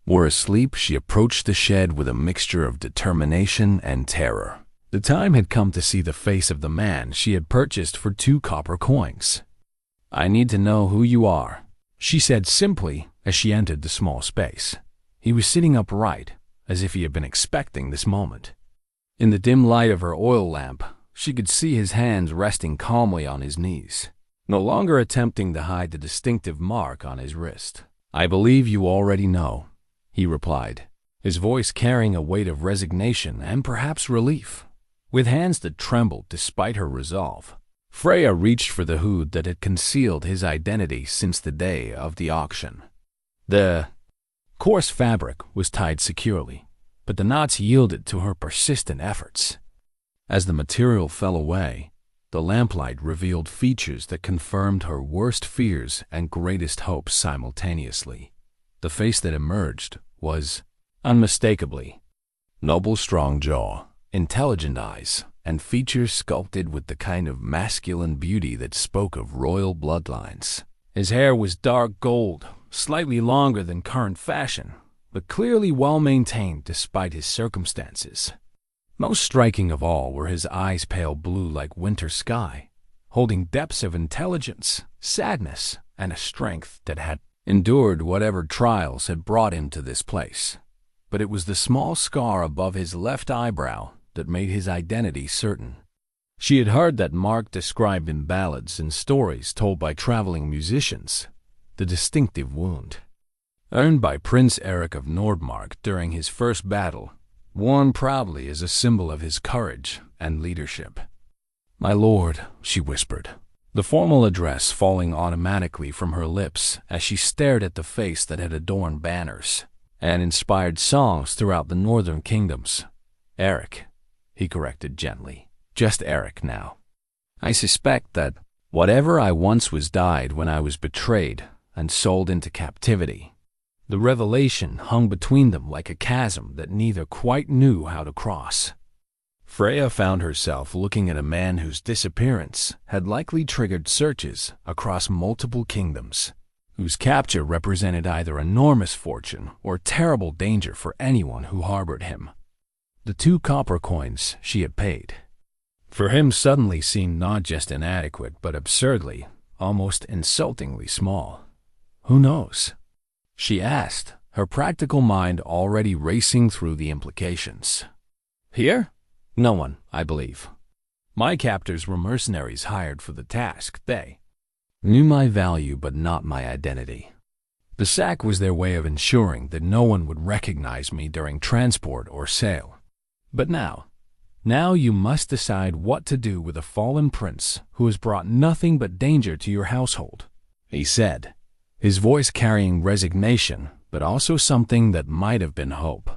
were asleep, she approached the shed with a mixture of determination and terror. The time had come to see the face of the man she had purchased for 2 copper coins. "I need to know who you are," she said simply as she entered the small space. He was sitting upright, as if he had been expecting this moment. In the dim light of her oil lamp, she could see his hands resting calmly on his knees, no longer attempting to hide the distinctive mark on his wrist. "I believe you already know," he replied, his voice carrying a weight of resignation and perhaps relief. With hands that trembled despite her resolve, Freya reached for the hood that had concealed his identity since the day of the auction. The coarse fabric was tied securely, but the knots yielded to her persistent efforts. As the material fell away, the lamplight revealed features that confirmed her worst fears and greatest hopes simultaneously. The face that emerged was, unmistakably, noble strong jaw, intelligent eyes, and features sculpted with the kind of masculine beauty that spoke of royal bloodlines. His hair was dark gold, slightly longer than current fashion, but clearly well maintained despite his circumstances. Most striking of all were his eyes, pale blue like winter sky, holding depths of intelligence, sadness, and a strength that had endured whatever trials had brought him to this place. But it was the small scar above his left eyebrow that made his identity certain. She had heard that mark described in ballads and stories told by traveling musicians, the distinctive wound. Earned by Prince Eric of Nordmark during his first battle, worn proudly as a symbol of his courage and leadership. "My lord," she whispered, the formal address falling automatically from her lips as she stared at the face that had adorned banners and inspired songs throughout the northern kingdoms. "Eric," he corrected gently. "Just Eric now. I suspect that whatever I once was died when I was betrayed and sold into captivity." The revelation hung between them like a chasm that neither quite knew how to cross. Freya found herself looking at a man whose disappearance had likely triggered searches across multiple kingdoms, whose capture represented either enormous fortune or terrible danger for anyone who harbored him. The 2 copper coins she had paid for him suddenly seemed not just inadequate but absurdly, almost insultingly small. "Who knows?" she asked, her practical mind already racing through the implications. "Here? No one, I believe. My captors were mercenaries hired for the task. They knew my value but not my identity. The sack was their way of ensuring that no one would recognize me during transport or sale. But now you must decide what to do with a fallen prince who has brought nothing but danger to your household," he said, his voice carrying resignation, but also something that might have been hope.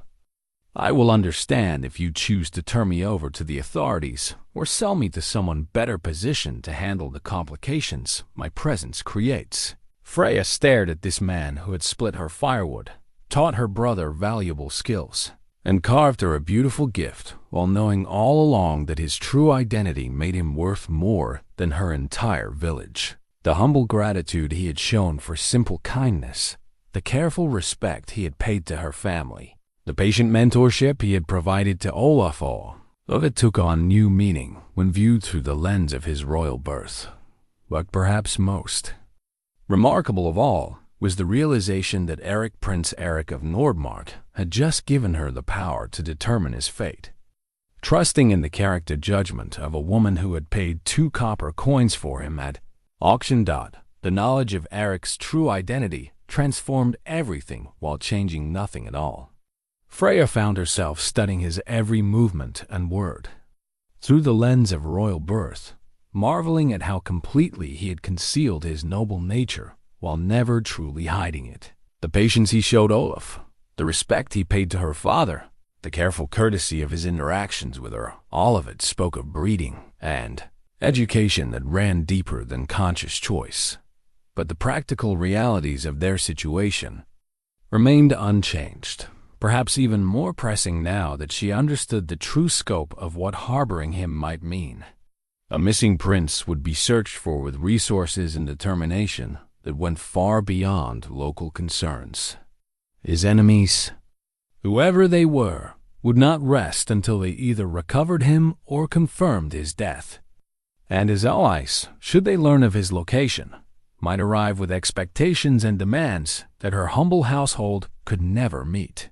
"I will understand if you choose to turn me over to the authorities or sell me to someone better positioned to handle the complications my presence creates." Freya stared at this man who had split her firewood, taught her brother valuable skills, and carved her a beautiful gift while knowing all along that his true identity made him worth more than her entire village. The humble gratitude he had shown for simple kindness, the careful respect he had paid to her family, the patient mentorship he had provided to Olaf, all of it took on new meaning when viewed through the lens of his royal birth. But perhaps most remarkable of all was the realization that Prince Eric of Nordmark had just given her the power to determine his fate. Trusting in the character judgment of a woman who had paid 2 copper coins for him at auction. The knowledge of Eric's true identity transformed everything while changing nothing at all. Freya found herself studying his every movement and word through the lens of royal birth, marveling at how completely he had concealed his noble nature while never truly hiding it. The patience he showed Olaf, the respect he paid to her father, the careful courtesy of his interactions with her, all of it spoke of breeding and education that ran deeper than conscious choice. But the practical realities of their situation remained unchanged, perhaps even more pressing now that she understood the true scope of what harboring him might mean. A missing prince would be searched for with resources and determination that went far beyond local concerns. His enemies, whoever they were, would not rest until they either recovered him or confirmed his death. And his allies, should they learn of his location, might arrive with expectations and demands that her humble household could never meet.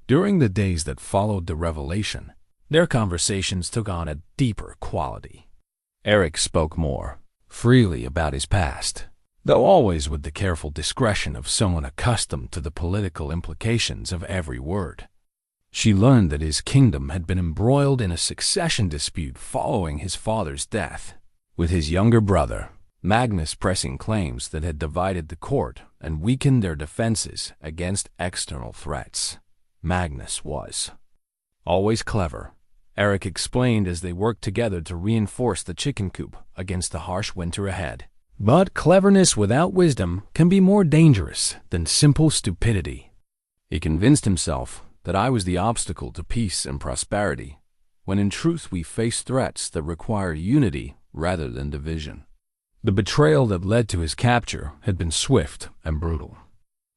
During the days that followed the revelation, their conversations took on a deeper quality. Eric spoke more freely about his past, though always with the careful discretion of someone accustomed to the political implications of every word. She learned that his kingdom had been embroiled in a succession dispute following his father's death, with his younger brother, Magnus, pressing claims that had divided the court and weakened their defenses against external threats. Magnus was always clever, Eric explained as they worked together to reinforce the chicken coop against the harsh winter ahead. But cleverness without wisdom can be more dangerous than simple stupidity. He convinced himself that I was the obstacle to peace and prosperity, when in truth we face threats that require unity rather than division. The betrayal that led to his capture had been swift and brutal.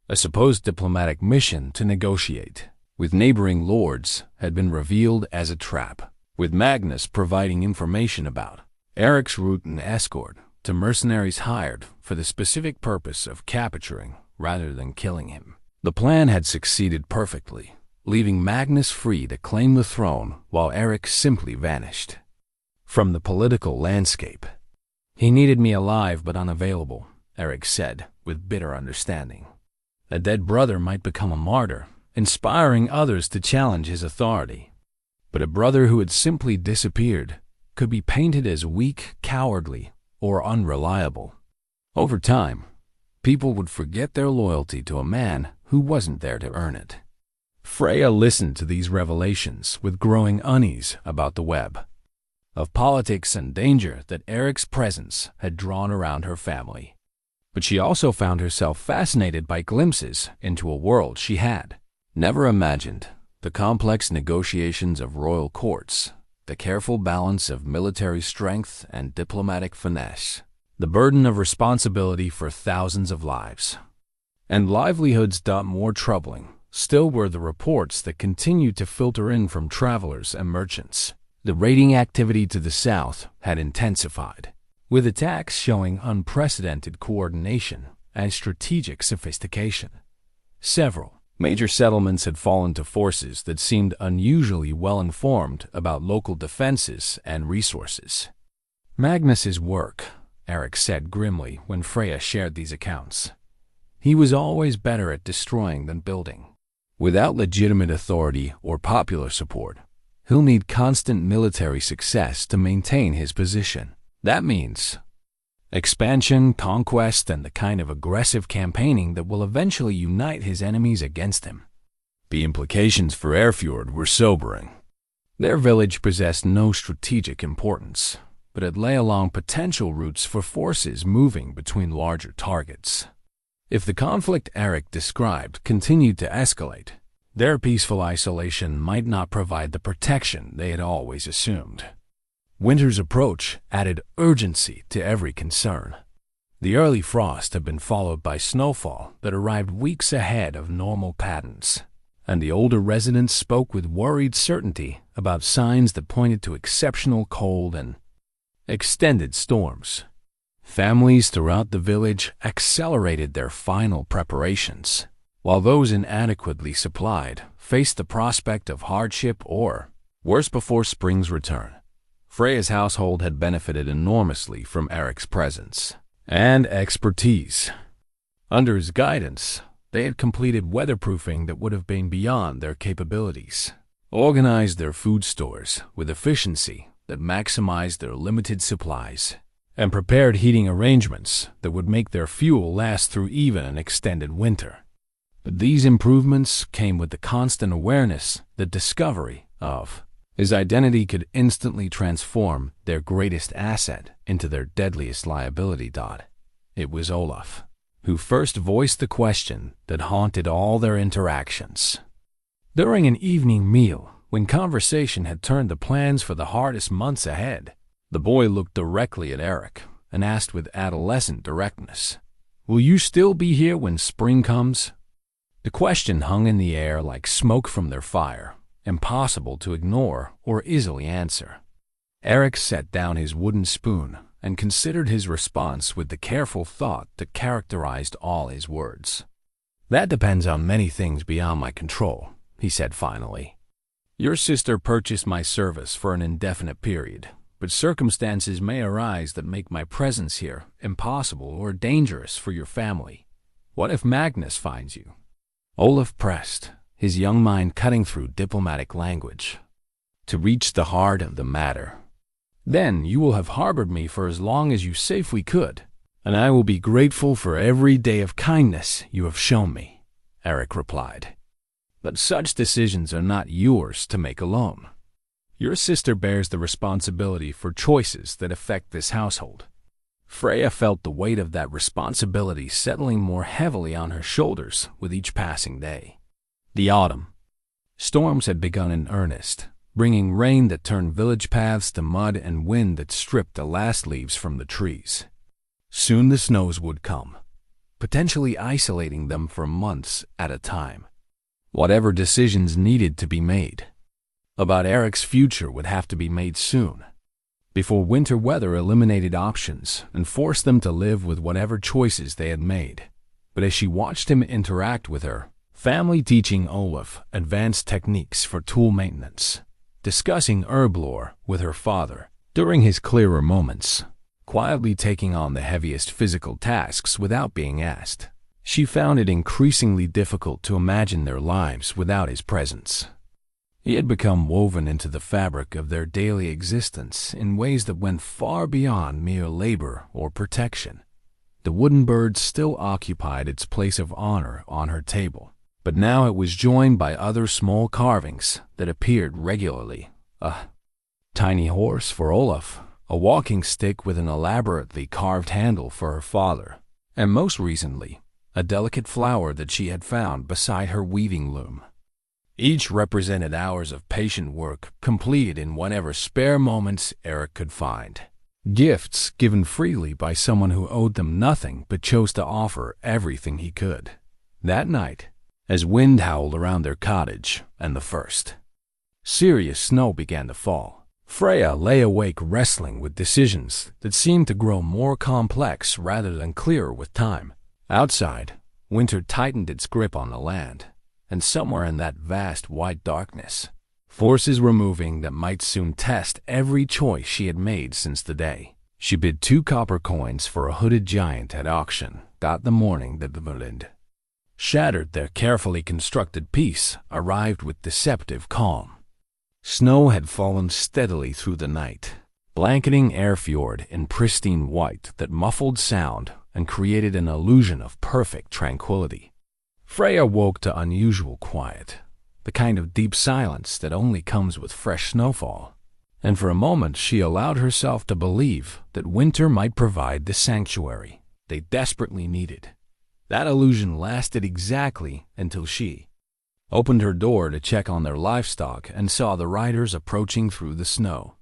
A supposed diplomatic mission to negotiate with neighboring lords had been revealed as a trap, with Magnus providing information about Eric's route and escort to mercenaries hired for the specific purpose of capturing rather than killing him. The plan had succeeded perfectly, leaving Magnus free to claim the throne while Eric simply vanished from the political landscape. He needed me alive but unavailable, Eric said with bitter understanding. A dead brother might become a martyr, inspiring others to challenge his authority. But a brother who had simply disappeared could be painted as weak, cowardly, or unreliable. Over time, people would forget their loyalty to a man who wasn't there to earn it. Freya listened to these revelations with growing unease about the web of politics and danger that Eric's presence had drawn around her family. But she also found herself fascinated by glimpses into a world she had never imagined: the complex negotiations of royal courts, the careful balance of military strength and diplomatic finesse, the burden of responsibility for thousands of lives. And livelihoods. More troubling still were the reports that continued to filter in from travelers and merchants. The raiding activity to the south had intensified, with attacks showing unprecedented coordination and strategic sophistication. Several major settlements had fallen to forces that seemed unusually well-informed about local defenses and resources. Magnus's work, Eric said grimly when Freya shared these accounts. He was always better at destroying than building. Without legitimate authority or popular support, he'll need constant military success to maintain his position. That means expansion, conquest, and the kind of aggressive campaigning that will eventually unite his enemies against him. The implications for Eyrfjord were sobering. Their village possessed no strategic importance, but it lay along potential routes for forces moving between larger targets. If the conflict Eric described continued to escalate, their peaceful isolation might not provide the protection they had always assumed. Winter's approach added urgency to every concern. The early frost had been followed by snowfall that arrived weeks ahead of normal patterns, and the older residents spoke with worried certainty about signs that pointed to exceptional cold and extended storms. Families throughout the village accelerated their final preparations, while those inadequately supplied faced the prospect of hardship or, worse, before spring's return. Freya's household had benefited enormously from Eric's presence and expertise. Under his guidance, they had completed weatherproofing that would have been beyond their capabilities, organized their food stores with efficiency that maximized their limited supplies, and prepared heating arrangements that would make their fuel last through even an extended winter. But these improvements came with the constant awareness that discovery of His identity could instantly transform their greatest asset into their deadliest liability. It was Olaf, who first voiced the question that haunted all their interactions. During an evening meal, when conversation had turned the plans for the hardest months ahead, the boy looked directly at Eric and asked with adolescent directness, "Will you still be here when spring comes?" The question hung in the air like smoke from their fire, impossible to ignore or easily answer. Eric set down his wooden spoon and considered his response with the careful thought that characterized all his words. "That depends on many things beyond my control," he said finally. "Your sister purchased my service for an indefinite period, but circumstances may arise that make my presence here impossible or dangerous for your family. What if Magnus finds you?" Olaf pressed, his young mind cutting through diplomatic language to reach the heart of the matter. "Then you will have harbored me for as long as you safely could, and I will be grateful for every day of kindness you have shown me," Eric replied. "But such decisions are not yours to make alone. Your sister bears the responsibility for choices that affect this household." Freya felt the weight of that responsibility settling more heavily on her shoulders with each passing day. The autumn. Storms had begun in earnest, bringing rain that turned village paths to mud and wind that stripped the last leaves from the trees. Soon the snows would come, potentially isolating them for months at a time. Whatever decisions needed to be made about Eric's future would have to be made soon, before winter weather eliminated options and forced them to live with whatever choices they had made. But as she watched him interact with her family, teaching Olaf advanced techniques for tool maintenance, discussing herb lore with her father during his clearer moments, quietly taking on the heaviest physical tasks without being asked, she found it increasingly difficult to imagine their lives without his presence. He had become woven into the fabric of their daily existence in ways that went far beyond mere labor or protection. The wooden bird still occupied its place of honor on her table, but now it was joined by other small carvings that appeared regularly. A tiny horse for Olaf, a walking stick with an elaborately carved handle for her father, and most recently, a delicate flower that she had found beside her weaving loom. Each represented hours of patient work completed in whatever spare moments Eric could find. Gifts given freely by someone who owed them nothing but chose to offer everything he could. That night, as wind howled around their cottage and the first serious snow began to fall, Freya lay awake wrestling with decisions that seemed to grow more complex rather than clearer with time. Outside, winter tightened its grip on the land, and somewhere in that vast white darkness, forces were moving that might soon test every choice she had made since the day she bid 2 copper coins for a hooded giant at auction the morning that the wind shattered their carefully constructed peace arrived with deceptive calm. Snow had fallen steadily through the night, blanketing Eyrfjord in pristine white that muffled sound and created an illusion of perfect tranquility. Freya woke to unusual quiet, the kind of deep silence that only comes with fresh snowfall, and for a moment she allowed herself to believe that winter might provide the sanctuary they desperately needed. That illusion lasted exactly until she opened her door to check on their livestock and saw the riders approaching through the snow.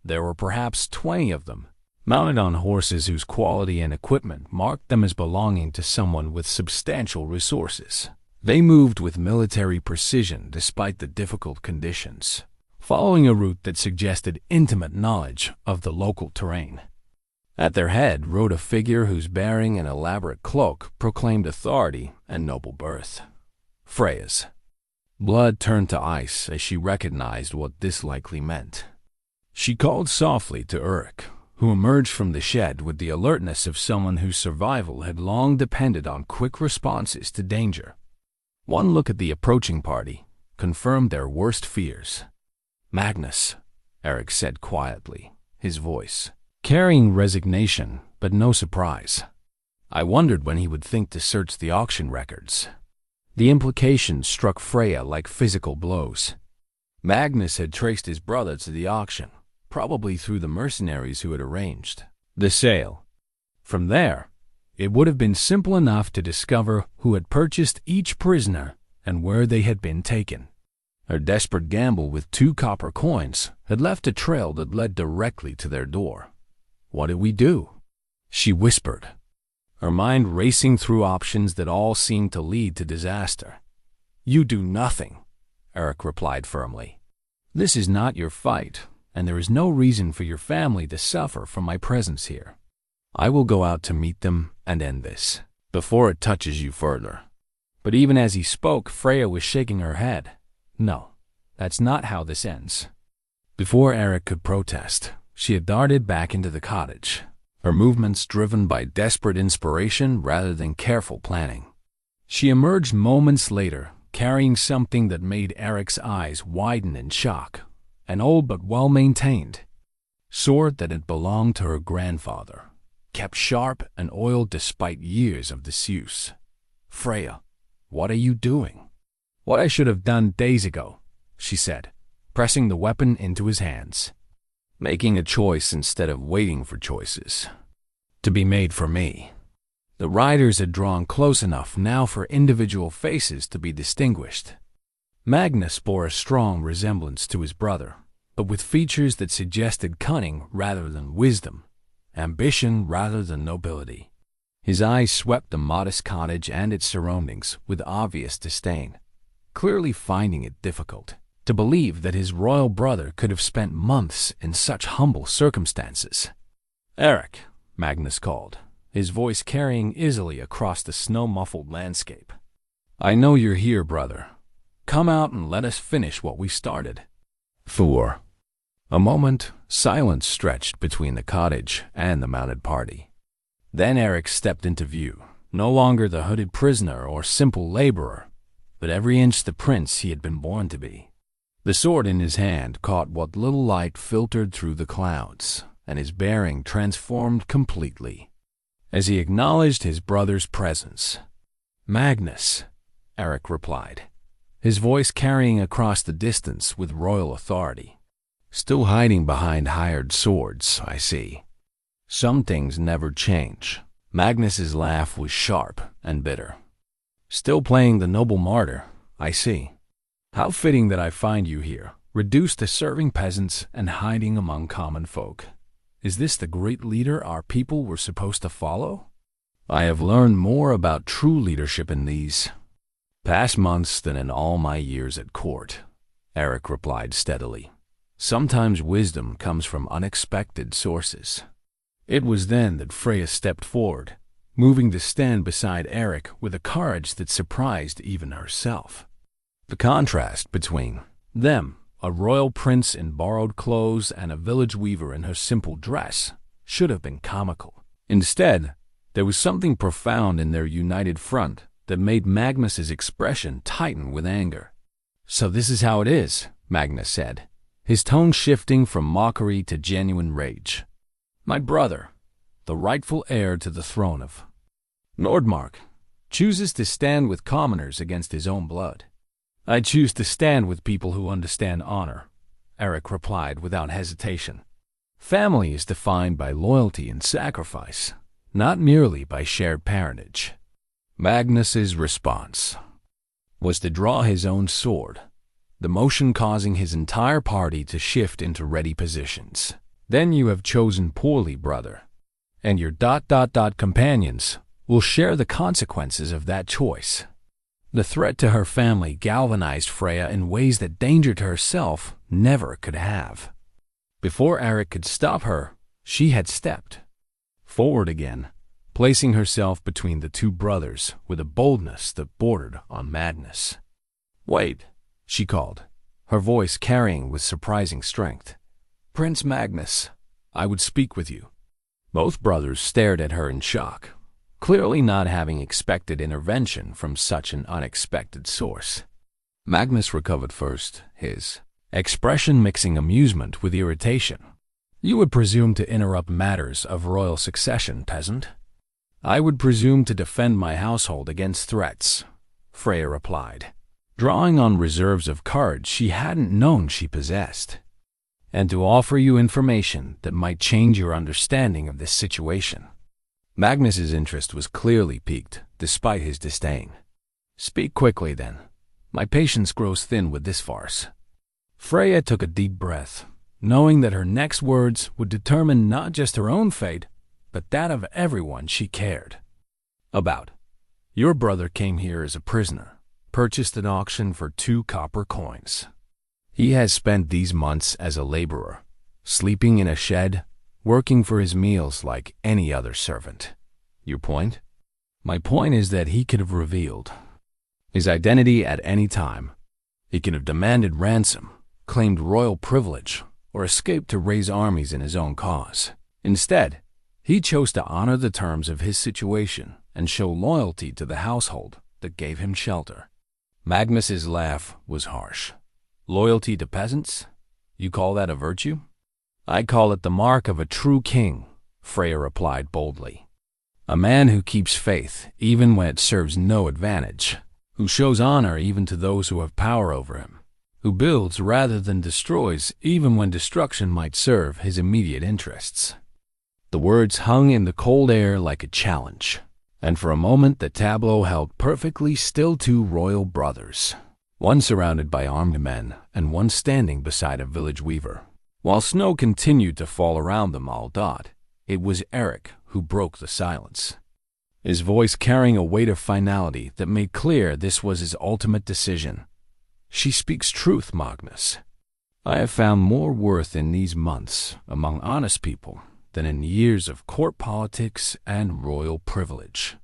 There were perhaps 20 of them, mounted on horses whose quality and equipment marked them as belonging to someone with substantial resources. They moved with military precision despite the difficult conditions, following a route that suggested intimate knowledge of the local terrain. At their head rode a figure whose bearing and elaborate cloak proclaimed authority and noble birth. Freya's blood turned to ice as she recognized what this likely meant. She called softly to Ulrich, who emerged from the shed with the alertness of someone whose survival had long depended on quick responses to danger. One look at the approaching party confirmed their worst fears. "Magnus," Eric said quietly, his voice carrying resignation but no surprise. "I wondered when he would think to search the auction records." The implication struck Freya like physical blows. Magnus had traced his brother to the auction, probably through the mercenaries who had arranged the sale. From there, it would have been simple enough to discover who had purchased each prisoner and where they had been taken. Her desperate gamble with 2 copper coins had left a trail that led directly to their door. "What did we do?" she whispered, her mind racing through options that all seemed to lead to disaster. "You do nothing," Eric replied firmly. "This is not your fight, and there is no reason for your family to suffer from my presence here. I will go out to meet them and end this, before it touches you further." But even as he spoke, Freya was shaking her head. "No, that's not how this ends." Before Eric could protest, she had darted back into the cottage, her movements driven by desperate inspiration rather than careful planning. She emerged moments later, carrying something that made Eric's eyes widen in shock, an old but well-maintained sword that had belonged to her grandfather, kept sharp and oiled despite years of disuse. "Freya, what are you doing?" "What I should have done days ago," she said, pressing the weapon into his hands. "Making a choice instead of waiting for choices to be made for me." The riders had drawn close enough now for individual faces to be distinguished. Magnus bore a strong resemblance to his brother, but with features that suggested cunning rather than wisdom, ambition rather than nobility. His eyes swept the modest cottage and its surroundings with obvious disdain, clearly finding it difficult to believe that his royal brother could have spent months in such humble circumstances. "Eric," Magnus called, his voice carrying easily across the snow-muffled landscape. "I know you're here, brother. Come out and let us finish what we started." For a moment, silence stretched between the cottage and the mounted party. Then Eric stepped into view, no longer the hooded prisoner or simple laborer, but every inch the prince he had been born to be. The sword in his hand caught what little light filtered through the clouds, and his bearing transformed completely as he acknowledged his brother's presence. "Magnus," Eric replied, his voice carrying across the distance with royal authority. "Still hiding behind hired swords, I see. Some things never change." Magnus's laugh was sharp and bitter. "Still playing the noble martyr, I see. How fitting that I find you here, reduced to serving peasants and hiding among common folk. Is this the great leader our people were supposed to follow?" "I have learned more about true leadership in these past months than in all my years at court," Eric replied steadily. "Sometimes wisdom comes from unexpected sources." It was then that Freya stepped forward, moving to stand beside Eric with a courage that surprised even herself. The contrast between them, a royal prince in borrowed clothes and a village weaver in her simple dress, should have been comical. Instead, there was something profound in their united front that made Magnus's expression tighten with anger. "So this is how it is," Magnus said, his tone shifting from mockery to genuine rage. "My brother, the rightful heir to the throne of Nordmark, chooses to stand with commoners against his own blood. I choose to stand with people who understand honor," Eric replied without hesitation. "Family is defined by loyalty and sacrifice, not merely by shared parentage." Magnus's response was to draw his own sword, the motion causing his entire party to shift into ready positions. "Then you have chosen poorly, brother, and your companions will share the consequences of that choice." The threat to her family galvanized Freya in ways that danger to herself never could have. Before Eric could stop her, she had stepped forward again, placing herself between the two brothers with a boldness that bordered on madness. "Wait," she called, her voice carrying with surprising strength. "Prince Magnus, I would speak with you." Both brothers stared at her in shock, clearly not having expected intervention from such an unexpected source. Magnus recovered first, his expression mixing amusement with irritation. "You would presume to interrupt matters of royal succession, peasant." "I would presume to defend my household against threats," Freya replied. drawing on reserves of courage she hadn't known she possessed, and to offer you information that might change your understanding of this situation. Magnus's interest was clearly piqued, despite his disdain. Speak quickly, then. My patience grows thin with this farce. Freya took a deep breath, knowing that her next words would determine not just her own fate, but that of everyone she cared about. Your brother came here as a prisoner, purchased at auction for 2 copper coins. He has spent these months as a laborer, sleeping in a shed, working for his meals like any other servant. Your point? My point is that he could have revealed his identity at any time. He could have demanded ransom, claimed royal privilege, or escaped to raise armies in his own cause. Instead, he chose to honor the terms of his situation and show loyalty to the household that gave him shelter. Magnus's laugh was harsh. Loyalty to peasants? You call that a virtue? I call it the mark of a true king, Freya replied boldly. A man who keeps faith even when it serves no advantage, who shows honor even to those who have power over him, who builds rather than destroys even when destruction might serve his immediate interests. The words hung in the cold air like a challenge, and for a moment the tableau held perfectly still 2 royal brothers, one surrounded by armed men and one standing beside a village weaver. While snow continued to fall around them all dot, it was Eric who broke the silence, his voice carrying a weight of finality that made clear this was his ultimate decision. She speaks truth, Magnus. I have found more worth in these months among honest people than in years of court politics and royal privilege.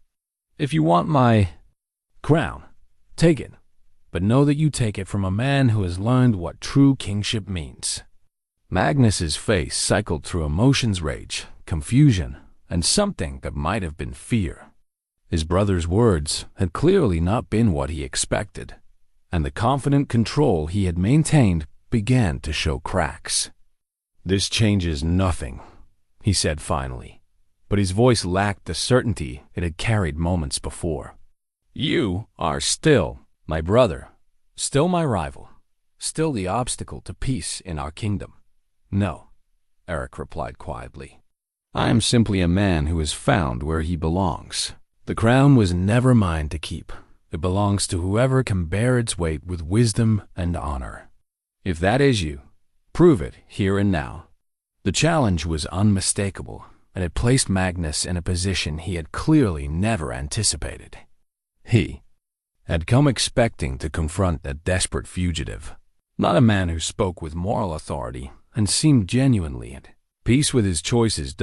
If you want my crown, take it, but know that you take it from a man who has learned what true kingship means. Magnus's face cycled through emotions, rage, confusion, and something that might have been fear. His brother's words had clearly not been what he expected, and the confident control he had maintained began to show cracks. This changes nothing, he said finally, but his voice lacked the certainty it had carried moments before. You are still my brother, still my rival, still the obstacle to peace in our kingdom. No, Eric replied quietly. I am simply a man who has found where he belongs. The crown was never mine to keep. It belongs to whoever can bear its weight with wisdom and honor. If that is you, prove it here and now. The challenge was unmistakable, and it placed Magnus in a position he had clearly never anticipated. He had come expecting to confront a desperate fugitive, not a man who spoke with moral authority and seemed genuinely at peace with his choices.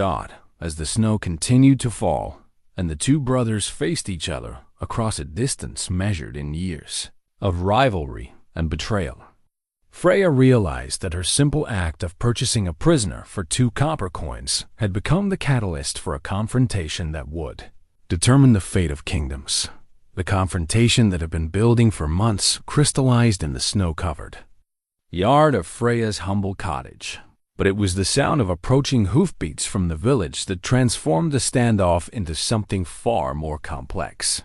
As the snow continued to fall, and the 2 brothers faced each other across a distance measured in years of rivalry and betrayal. Freya realized that her simple act of purchasing a prisoner for 2 copper coins had become the catalyst for a confrontation that would determine the fate of kingdoms. The confrontation that had been building for months crystallized in the snow-covered yard of Freya's humble cottage. But it was the sound of approaching hoofbeats from the village that transformed the standoff into something far more complex.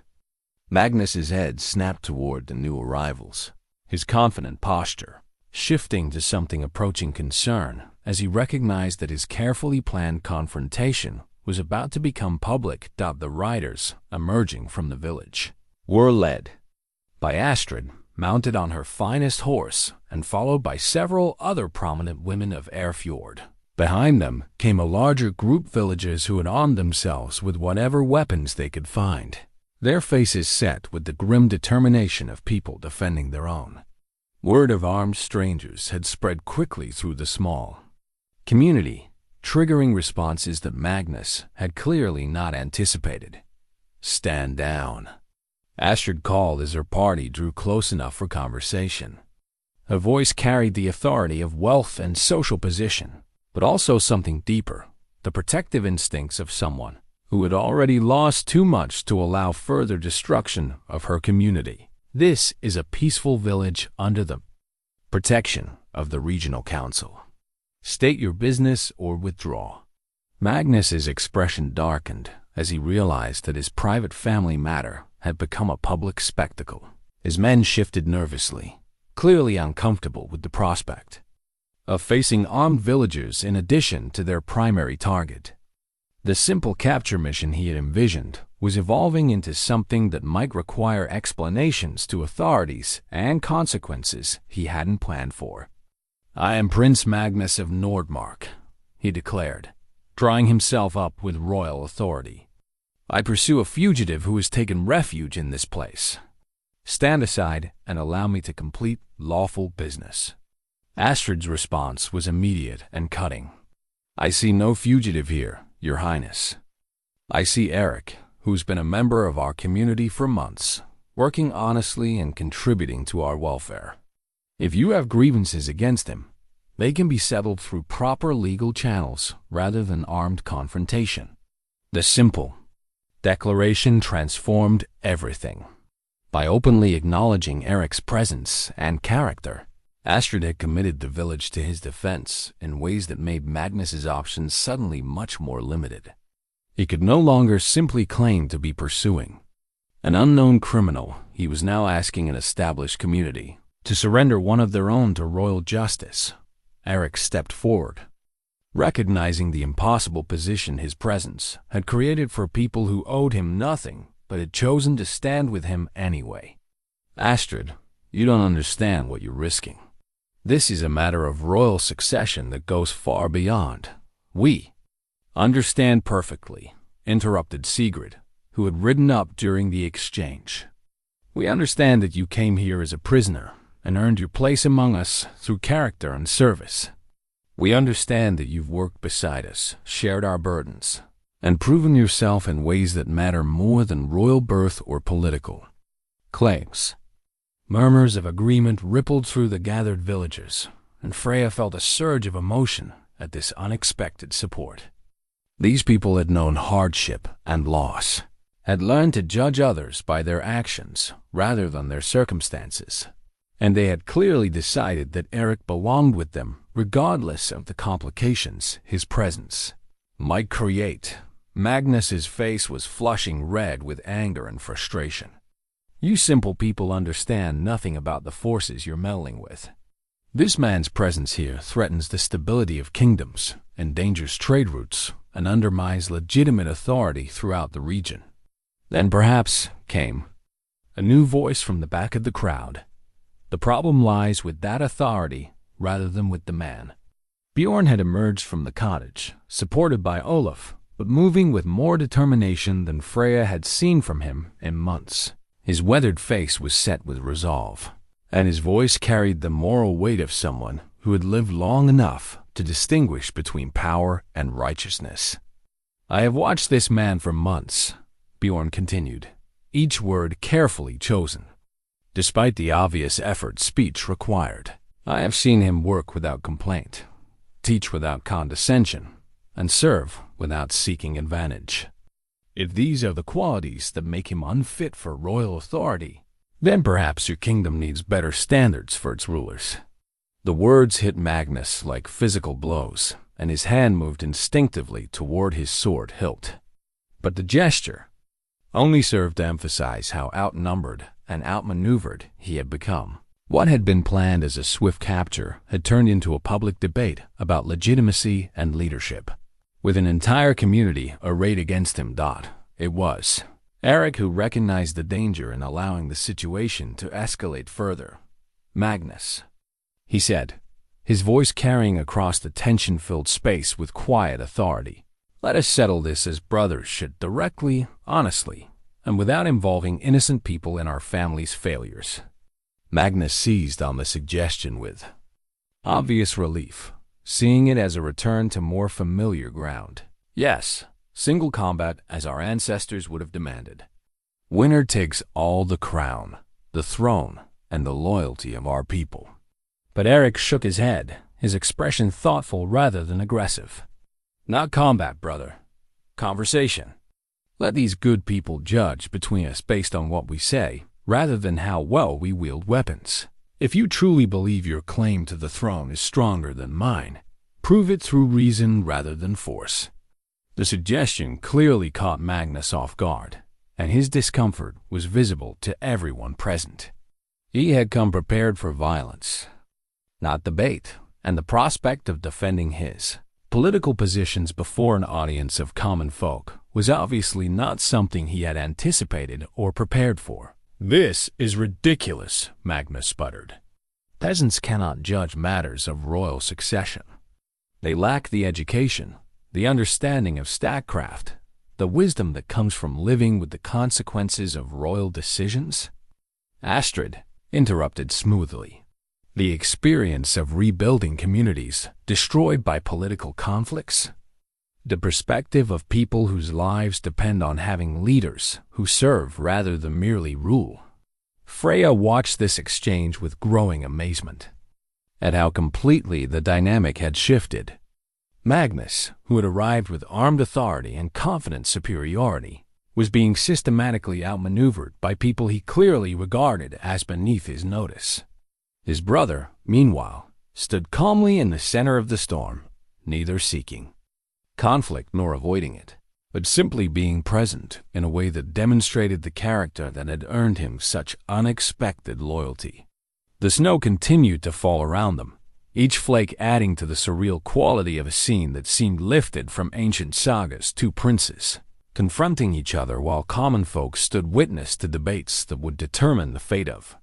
Magnus's head snapped toward the new arrivals, his confident posture shifting to something approaching concern as he recognized that his carefully planned confrontation was about to become public. The riders emerging from the village were led by Astrid, mounted on her finest horse, and followed by several other prominent women of Eyrfjord. Behind them came a larger group, villagers who had armed themselves with whatever weapons they could find, their faces set with the grim determination of people defending their own. Word of armed strangers had spread quickly through the small community, triggering responses that Magnus had clearly not anticipated. Stand down, Astrid called as her party drew close enough for conversation. Her voice carried the authority of wealth and social position, but also something deeper, the protective instincts of someone who had already lost too much to allow further destruction of her community. This is a peaceful village under the protection of the regional council. State your business or withdraw. Magnus's expression darkened as he realized that his private family matter had become a public spectacle. His men shifted nervously, clearly uncomfortable with the prospect of facing armed villagers in addition to their primary target. The simple capture mission he had envisioned was evolving into something that might require explanations to authorities and consequences he hadn't planned for. "I am Prince Magnus of Nordmark," he declared, drawing himself up with royal authority. "I pursue a fugitive who has taken refuge in this place. Stand aside and allow me to complete lawful business." Astrid's response was immediate and cutting. "I see no fugitive here, Your Highness. I see Eric, who's been a member of our community for months, working honestly and contributing to our welfare. If you have grievances against him, they can be settled through proper legal channels rather than armed confrontation." The simple declaration transformed everything. By openly acknowledging Eric's presence and character, Astrid had committed the village to his defense in ways that made Magnus's options suddenly much more limited. He could no longer simply claim to be pursuing an unknown criminal. He was now asking an established community to surrender one of their own to royal justice. Eric stepped forward, recognizing the impossible position his presence had created for people who owed him nothing but had chosen to stand with him anyway. "Astrid, you don't understand what you're risking. This is a matter of royal succession that goes far beyond." "We understand perfectly," interrupted Sigrid, who had ridden up during the exchange. "We understand that you came here as a prisoner and earned your place among us through character and service. We understand that you've worked beside us, shared our burdens, and proven yourself in ways that matter more than royal birth or political claims." Murmurs of agreement rippled through the gathered villagers, and Freya felt a surge of emotion at this unexpected support. These people had known hardship and loss, had learned to judge others by their actions rather than their circumstances, and they had clearly decided that Eric belonged with them regardless of the complications his presence might create. Magnus's face was flushing red with anger and frustration. "You simple people understand nothing about the forces you're meddling with. This man's presence here threatens the stability of kingdoms, endangers trade routes, and undermines legitimate authority throughout the region." Then perhaps came a new voice from the back of the crowd. "The problem lies with that authority rather than with the man." Bjorn had emerged from the cottage, supported by Olaf, but moving with more determination than Freya had seen from him in months. His weathered face was set with resolve, and his voice carried the moral weight of someone who had lived long enough to distinguish between power and righteousness. "I have watched this man for months," Bjorn continued, each word carefully chosen. "Despite the obvious effort speech required, I have seen him work without complaint, teach without condescension, and serve without seeking advantage. If these are the qualities that make him unfit for royal authority, then perhaps your kingdom needs better standards for its rulers." The words hit Magnus like physical blows, and his hand moved instinctively toward his sword hilt. But the gesture only served to emphasize how outnumbered and outmaneuvered he had become. What had been planned as a swift capture had turned into a public debate about legitimacy and leadership, with an entire community arrayed against him. It was Eric who recognized the danger in allowing the situation to escalate further. "Magnus," he said, his voice carrying across the tension-filled space with quiet authority, "let us settle this as brothers should, directly, honestly, and without involving innocent people in our family's failures." Magnus seized on the suggestion with obvious relief, seeing it as a return to more familiar ground. "Yes, single combat as our ancestors would have demanded. Winner takes all the crown, the throne, and the loyalty of our people." But Eric shook his head, his expression thoughtful rather than aggressive. "Not combat, brother. Conversation. Let these good people judge between us based on what we say, rather than how well we wield weapons. If you truly believe your claim to the throne is stronger than mine, prove it through reason rather than force." The suggestion clearly caught Magnus off guard, and his discomfort was visible to everyone present. He had come prepared for violence, not debate, and the prospect of defending his political positions before an audience of common folk was obviously not something he had anticipated or prepared for. "This is ridiculous," Magnus sputtered. "Peasants cannot judge matters of royal succession. They lack the education, the understanding of statecraft, the wisdom that comes from living with the consequences of royal decisions." Astrid interrupted smoothly. "The experience of rebuilding communities destroyed by political conflicts? The perspective of people whose lives depend on having leaders who serve rather than merely rule?" Freya watched this exchange with growing amazement at how completely the dynamic had shifted. Magnus, who had arrived with armed authority and confident superiority, was being systematically outmaneuvered by people he clearly regarded as beneath his notice. His brother, meanwhile, stood calmly in the center of the storm, neither seeking conflict nor avoiding it, but simply being present in a way that demonstrated the character that had earned him such unexpected loyalty. The snow continued to fall around them, each flake adding to the surreal quality of a scene that seemed lifted from ancient sagas. Two princes confronting each other while common folk stood witness to debates that would determine the fate of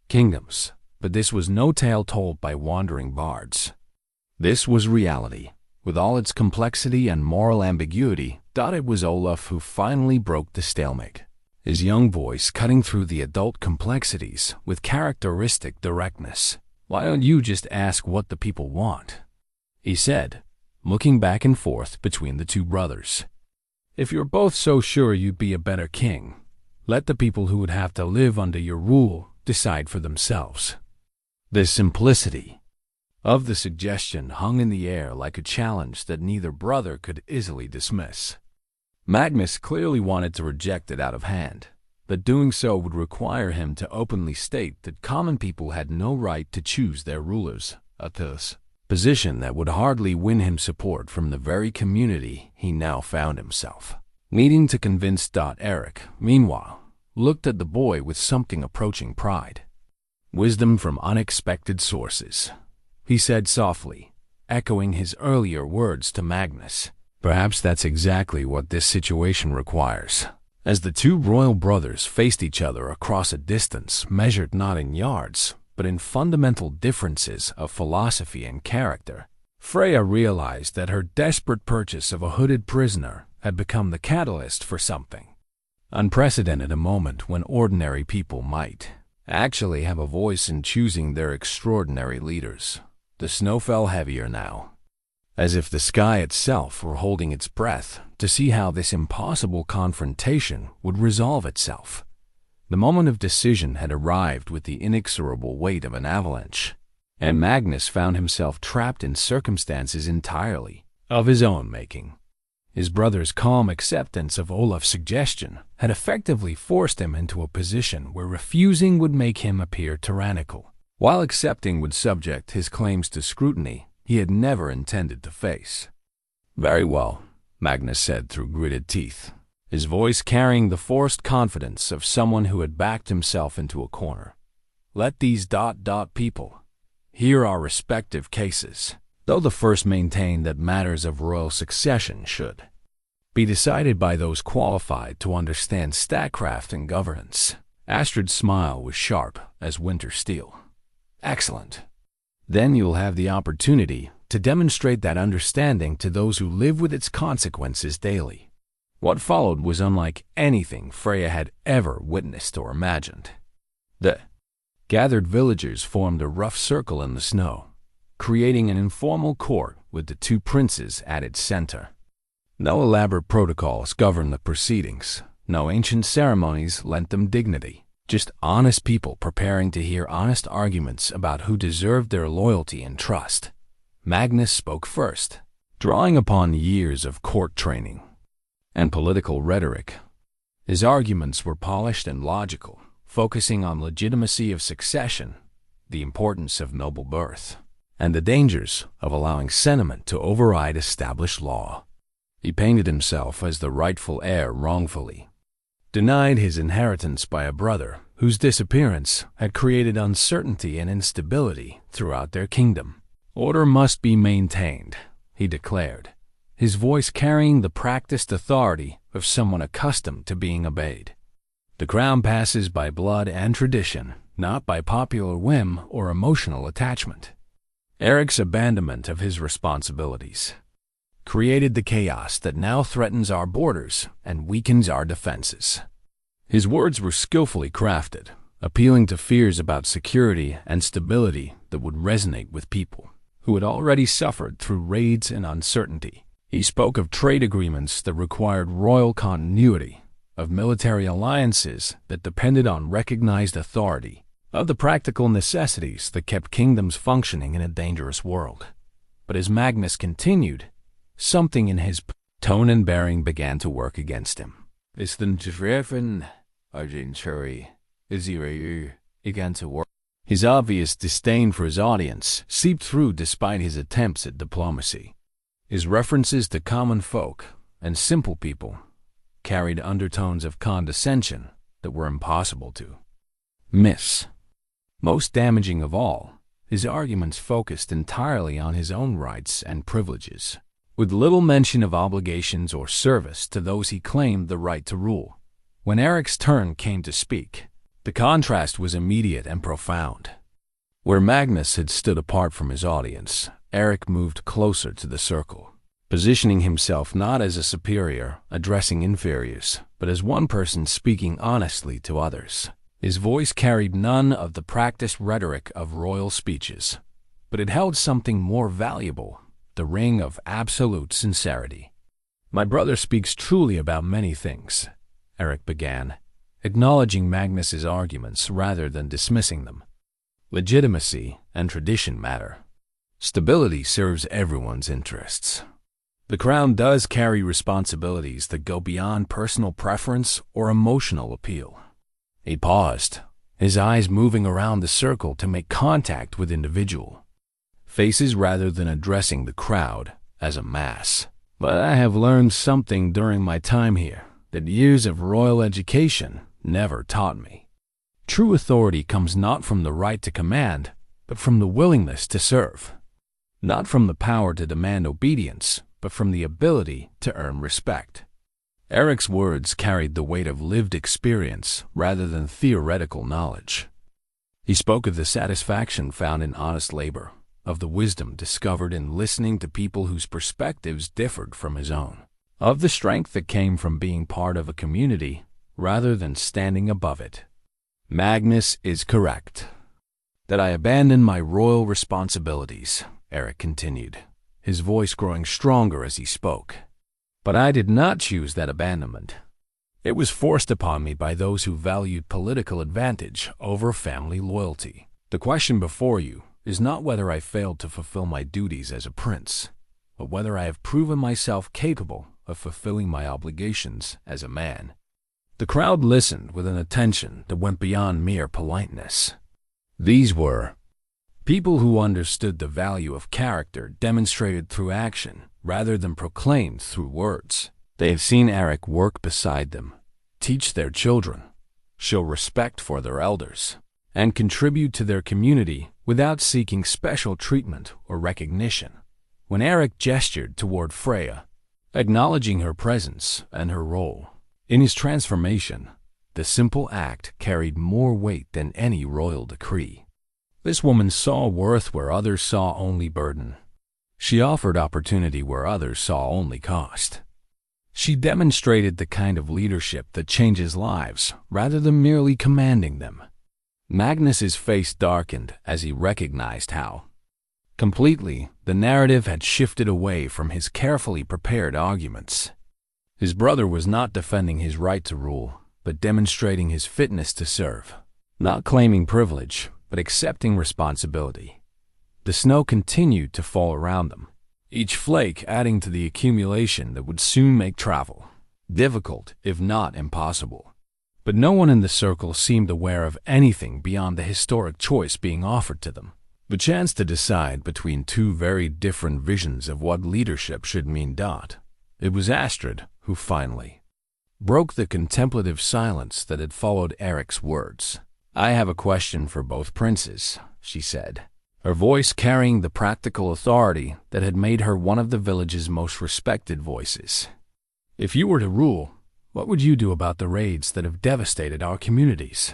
kingdoms. But this was no tale told by wandering bards. This was reality, with all its complexity and moral ambiguity. It was Olaf who finally broke the stalemate, his young voice cutting through the adult complexities with characteristic directness. "Why don't you just ask what the people want?" he said, looking back and forth between the two brothers. "If you're both so sure you'd be a better king, let the people who would have to live under your rule decide for themselves." The simplicity of the suggestion hung in the air like a challenge that neither brother could easily dismiss. Magnus clearly wanted to reject it out of hand, but doing so would require him to openly state that common people had no right to choose their rulers, a position that would hardly win him support from the very community he now found himself needing to convince. Eric, meanwhile, looked at the boy with something approaching pride. "Wisdom from unexpected sources," he said softly, echoing his earlier words to Magnus. "Perhaps that's exactly what this situation requires." As the two royal brothers faced each other across a distance measured not in yards, but in fundamental differences of philosophy and character, Freya realized that her desperate purchase of a hooded prisoner had become the catalyst for something unprecedented, a moment when ordinary people might actually have a voice in choosing their extraordinary leaders. The snow fell heavier now, as if the sky itself were holding its breath to see how this impossible confrontation would resolve itself. The moment of decision had arrived with the inexorable weight of an avalanche, and Magnus found himself trapped in circumstances entirely of his own making. His brother's calm acceptance of Olaf's suggestion had effectively forced him into a position where refusing would make him appear tyrannical, while accepting would subject his claims to scrutiny he had never intended to face. "Very well," Magnus said through gritted teeth, his voice carrying the forced confidence of someone who had backed himself into a corner. "Let these people hear our respective cases." Though the first maintained that matters of royal succession should be decided by those qualified to understand statecraft and governance, Astrid's smile was sharp as winter steel. "Excellent. Then you'll have the opportunity to demonstrate that understanding to those who live with its consequences daily." What followed was unlike anything Freya had ever witnessed or imagined. The gathered villagers formed a rough circle in the snow, creating an informal court with the two princes at its center. No elaborate protocols governed the proceedings, no ancient ceremonies lent them dignity, just honest people preparing to hear honest arguments about who deserved their loyalty and trust. Magnus spoke first, drawing upon years of court training and political rhetoric. His arguments were polished and logical, focusing on legitimacy of succession, the importance of noble birth, and the dangers of allowing sentiment to override established law. He painted himself as the rightful heir wrongfully denied his inheritance by a brother whose disappearance had created uncertainty and instability throughout their kingdom. "Order must be maintained," he declared, his voice carrying the practiced authority of someone accustomed to being obeyed. "The crown passes by blood and tradition, not by popular whim or emotional attachment." Eric's abandonment of his responsibilities created the chaos that now threatens our borders and weakens our defenses. His words were skillfully crafted, appealing to fears about security and stability that would resonate with people who had already suffered through raids and uncertainty. He spoke of trade agreements that required royal continuity, of military alliances that depended on recognized authority, of the practical necessities that kept kingdoms functioning in a dangerous world. But as Magnus continued, something in his tone and bearing began to work against him. His obvious disdain for his audience seeped through despite his attempts at diplomacy. His references to common folk and simple people carried undertones of condescension that were impossible to miss. Most damaging of all, his arguments focused entirely on his own rights and privileges, with little mention of obligations or service to those he claimed the right to rule. When Eric's turn came to speak, the contrast was immediate and profound. Where Magnus had stood apart from his audience, Eric moved closer to the circle, positioning himself not as a superior addressing inferiors, but as one person speaking honestly to others. His voice carried none of the practiced rhetoric of royal speeches, but it held something more valuable, the ring of absolute sincerity. "My brother speaks truly about many things," Eric began, acknowledging Magnus's arguments rather than dismissing them. "Legitimacy and tradition matter. Stability serves everyone's interests. The crown does carry responsibilities that go beyond personal preference or emotional appeal." He paused, his eyes moving around the circle to make contact with individual faces rather than addressing the crowd as a mass. "But I have learned something during my time here that years of royal education never taught me. True authority comes not from the right to command, but from the willingness to serve. Not from the power to demand obedience, but from the ability to earn respect." Eric's words carried the weight of lived experience rather than theoretical knowledge. He spoke of the satisfaction found in honest labor, of the wisdom discovered in listening to people whose perspectives differed from his own, of the strength that came from being part of a community rather than standing above it. "Magnus is correct. That I abandoned my royal responsibilities," Eric continued, his voice growing stronger as he spoke. "But I did not choose that abandonment. It was forced upon me by those who valued political advantage over family loyalty. The question before you is not whether I failed to fulfill my duties as a prince, but whether I have proven myself capable of fulfilling my obligations as a man." The crowd listened with an attention that went beyond mere politeness. These were people who understood the value of character demonstrated through action rather than proclaimed through words. They have seen Eric work beside them, teach their children, show respect for their elders, and contribute to their community without seeking special treatment or recognition. When Eric gestured toward Freya, acknowledging her presence and her role in his transformation, the simple act carried more weight than any royal decree. This woman saw worth where others saw only burden. She offered opportunity where others saw only cost. She demonstrated the kind of leadership that changes lives rather than merely commanding them. Magnus's face darkened as he recognized how completely the narrative had shifted away from his carefully prepared arguments. His brother was not defending his right to rule, but demonstrating his fitness to serve, not claiming privilege, but accepting responsibility. The snow continued to fall around them, each flake adding to the accumulation that would soon make travel difficult, if not impossible. But no one in the circle seemed aware of anything beyond the historic choice being offered to them. The chance to decide between two very different visions of what leadership should mean. It was Astrid who finally broke the contemplative silence that had followed Eric's words. I have a question for both princes, she said, her voice carrying the practical authority that had made her one of the village's most respected voices. If you were to rule, what would you do about the raids that have devastated our communities?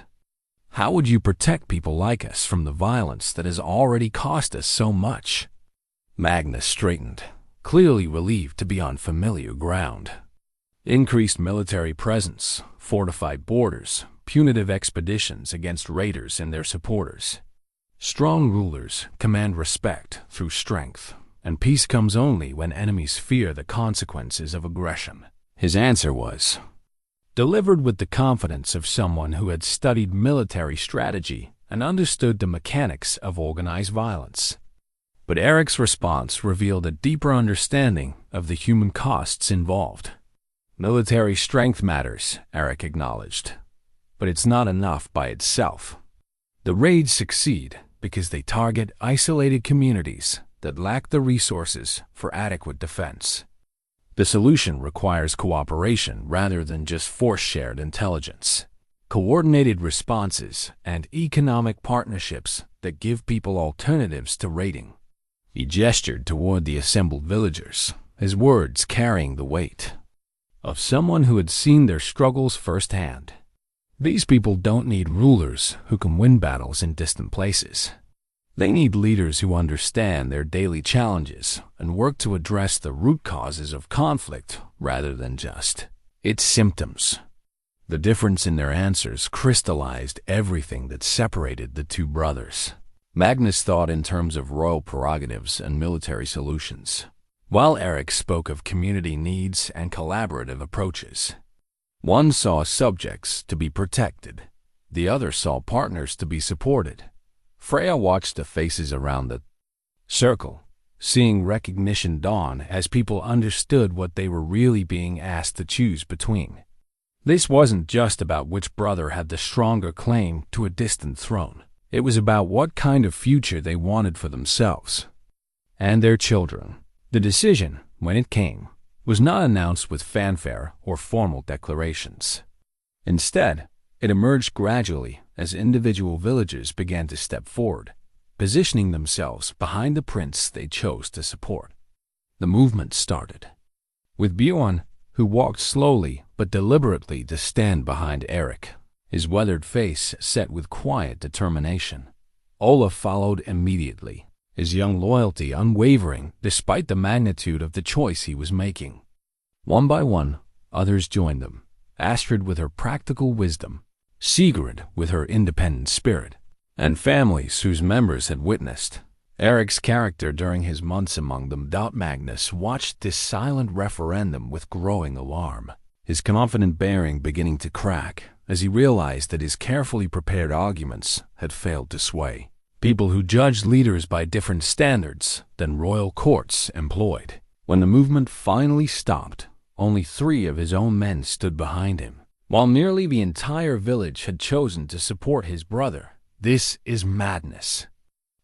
How would you protect people like us from the violence that has already cost us so much? Magnus straightened, clearly relieved to be on familiar ground. Increased military presence, fortified borders, punitive expeditions against raiders and their supporters. Strong rulers command respect through strength, and peace comes only when enemies fear the consequences of aggression. His answer was delivered with the confidence of someone who had studied military strategy and understood the mechanics of organized violence. But Eric's response revealed a deeper understanding of the human costs involved. Military strength matters, Eric acknowledged, but it's not enough by itself. The raids succeed because they target isolated communities that lack the resources for adequate defense. The solution requires cooperation rather than just force-shared intelligence, coordinated responses, and economic partnerships that give people alternatives to raiding. He gestured toward the assembled villagers, his words carrying the weight of someone who had seen their struggles firsthand. These people don't need rulers who can win battles in distant places. They need leaders who understand their daily challenges and work to address the root causes of conflict rather than just its symptoms. The difference in their answers crystallized everything that separated the two brothers. Magnus thought in terms of royal prerogatives and military solutions, while Eric spoke of community needs and collaborative approaches. One saw subjects to be protected, the other saw partners to be supported. Freya watched the faces around the circle, seeing recognition dawn as people understood what they were really being asked to choose between. This wasn't just about which brother had the stronger claim to a distant throne. It was about what kind of future they wanted for themselves and their children. The decision, when it came, was not announced with fanfare or formal declarations. Instead, it emerged gradually as individual villagers began to step forward, positioning themselves behind the prince they chose to support. The movement started, with Bjorn, who walked slowly but deliberately to stand behind Eric, his weathered face set with quiet determination. Olaf followed immediately, his young loyalty unwavering despite the magnitude of the choice he was making. One by one, others joined them, Astrid with her practical wisdom, Sigrid with her independent spirit, and families whose members had witnessed Eric's character during his months among them. Magnus watched this silent referendum with growing alarm, his confident bearing beginning to crack as he realized that his carefully prepared arguments had failed to sway people who judged leaders by different standards than royal courts employed. When the movement finally stopped, only 3 of his own men stood behind him, while nearly the entire village had chosen to support his brother. This is madness.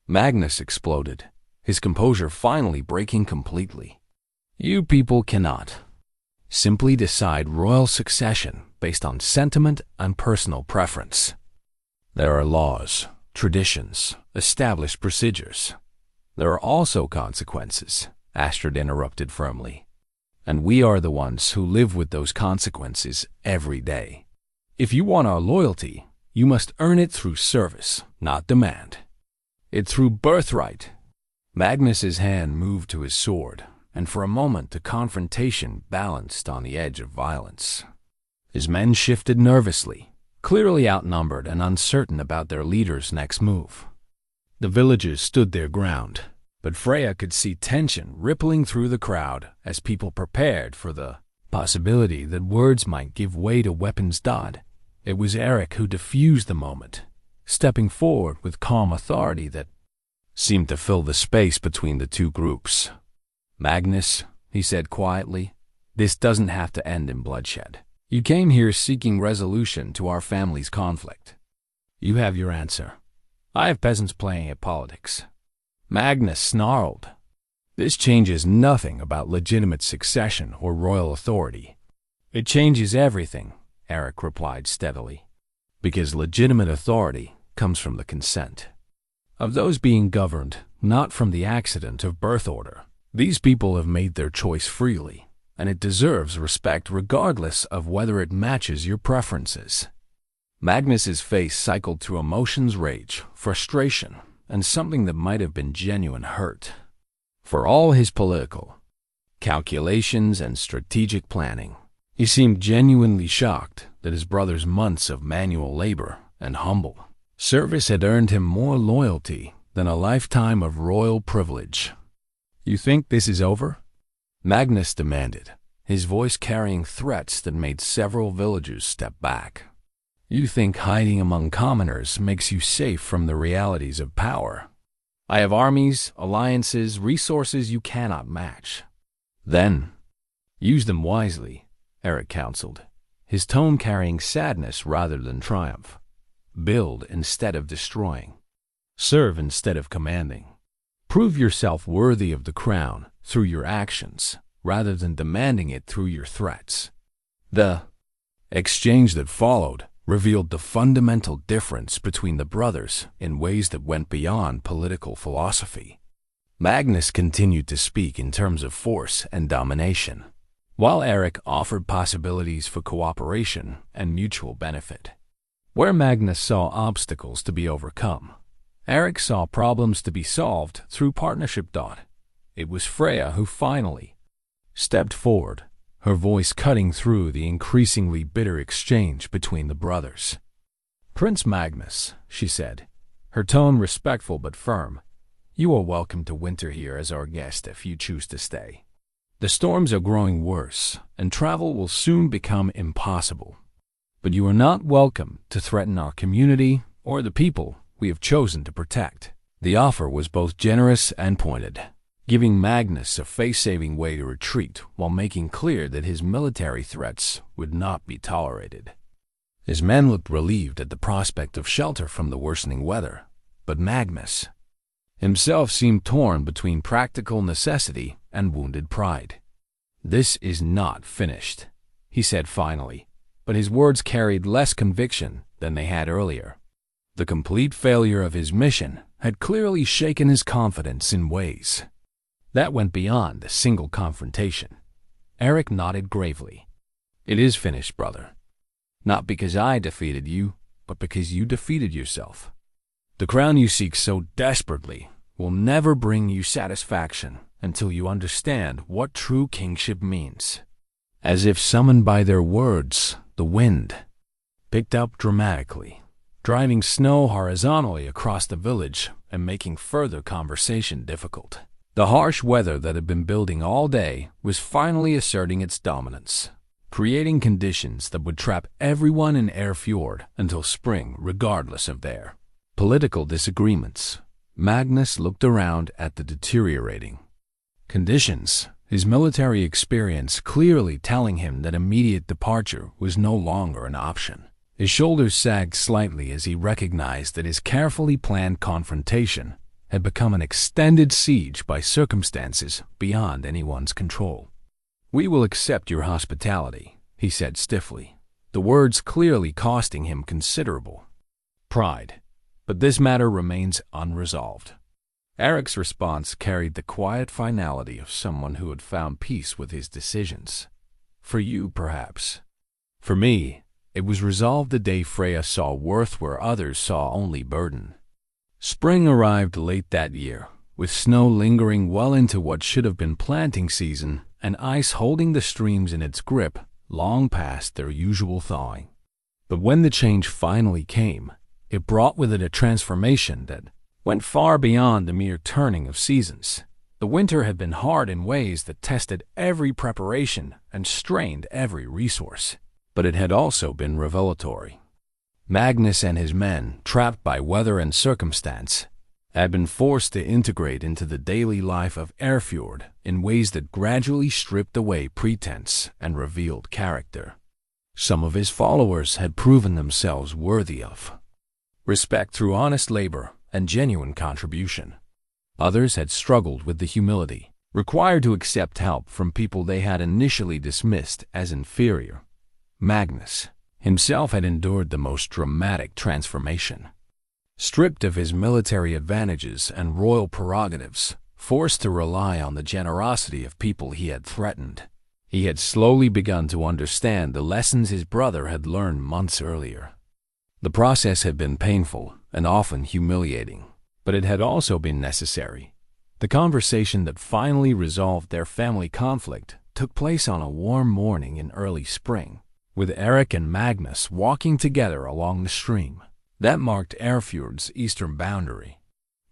Magnus exploded, his composure finally breaking completely. You people cannot simply decide royal succession based on sentiment and personal preference. There are laws, traditions, established procedures. There are also consequences, Astrid interrupted firmly. And we are the ones who live with those consequences every day. If you want our loyalty, you must earn it through service, not demand it through birthright. Magnus's hand moved to his sword, and for a moment the confrontation balanced on the edge of violence. His men shifted nervously, clearly outnumbered and uncertain about their leader's next move. The villagers stood their ground, but Freya could see tension rippling through the crowd as people prepared for the possibility that words might give way to weapons. It was Eric who diffused the moment, stepping forward with calm authority that seemed to fill the space between the two groups. Magnus, he said quietly, this doesn't have to end in bloodshed. You came here seeking resolution to our family's conflict. You have your answer. I have peasants playing at politics. Magnus snarled. This changes nothing about legitimate succession or royal authority. It changes everything, Eric replied steadily. because legitimate authority comes from the consent of those being governed, not from the accident of birth order. These people have made their choice freely, and it deserves respect regardless of whether it matches your preferences. Magnus's face cycled through emotions: rage, frustration, and something that might have been genuine hurt. For all his political calculations and strategic planning, he seemed genuinely shocked that his brother's months of manual labor and humble service had earned him more loyalty than a lifetime of royal privilege. "You think this is over?" Magnus demanded, his voice carrying threats that made several villagers step back. "You think hiding among commoners makes you safe from the realities of power? I have armies, alliances, resources you cannot match." "Then, use them wisely," Eric counseled, his tone carrying sadness rather than triumph. "Build instead of destroying. Serve instead of commanding. Prove yourself worthy of the crown through your actions, rather than demanding it through your threats." The exchange that followed revealed the fundamental difference between the brothers in ways that went beyond political philosophy. Magnus continued to speak in terms of force and domination, while Eric offered possibilities for cooperation and mutual benefit. Where Magnus saw obstacles to be overcome, Eric saw problems to be solved through partnership. It was Freya who finally stepped forward, her voice cutting through the increasingly bitter exchange between the brothers. "Prince Magnus," she said, her tone respectful but firm, "you are welcome to winter here as our guest if you choose to stay. The storms are growing worse, and travel will soon become impossible. But you are not welcome to threaten our community or the people we have chosen to protect." The offer was both generous and pointed, giving Magnus a face-saving way to retreat while making clear that his military threats would not be tolerated. His men looked relieved at the prospect of shelter from the worsening weather, but Magnus himself seemed torn between practical necessity and wounded pride. "This is not finished," he said finally, but his words carried less conviction than they had earlier. The complete failure of his mission had clearly shaken his confidence in ways that went beyond a single confrontation. Eric nodded gravely. "It is finished, brother. Not because I defeated you, but because you defeated yourself. The crown you seek so desperately will never bring you satisfaction until you understand what true kingship means." As if summoned by their words, the wind picked up dramatically, driving snow horizontally across the village and making further conversation difficult. The harsh weather that had been building all day was finally asserting its dominance, creating conditions that would trap everyone in Eyrfjord until spring, regardless of their political disagreements. Magnus looked around at the deteriorating conditions, his military experience clearly telling him that immediate departure was no longer an option. His shoulders sagged slightly as he recognized that his carefully planned confrontation had become an extended siege by circumstances beyond anyone's control. "We will accept your hospitality," he said stiffly, the words clearly costing him considerable pride. "But this matter remains unresolved." Eric's response carried the quiet finality of someone who had found peace with his decisions. "For you, perhaps. For me, it was resolved the day Freya saw worth where others saw only burden." Spring arrived late that year, with snow lingering well into what should have been planting season and ice holding the streams in its grip long past their usual thawing. But when the change finally came, it brought with it a transformation that went far beyond the mere turning of seasons. The winter had been hard in ways that tested every preparation and strained every resource, but it had also been revelatory. Magnus and his men, trapped by weather and circumstance, had been forced to integrate into the daily life of Eyrfjord in ways that gradually stripped away pretense and revealed character. Some of his followers had proven themselves worthy of respect through honest labor and genuine contribution. Others had struggled with the humility required to accept help from people they had initially dismissed as inferior. Magnus himself had endured the most dramatic transformation. Stripped of his military advantages and royal prerogatives, forced to rely on the generosity of people he had threatened, he had slowly begun to understand the lessons his brother had learned months earlier. The process had been painful and often humiliating, but it had also been necessary. The conversation that finally resolved their family conflict took place on a warm morning in early spring, with Eric and Magnus walking together along the stream that marked Eyrfjord's eastern boundary.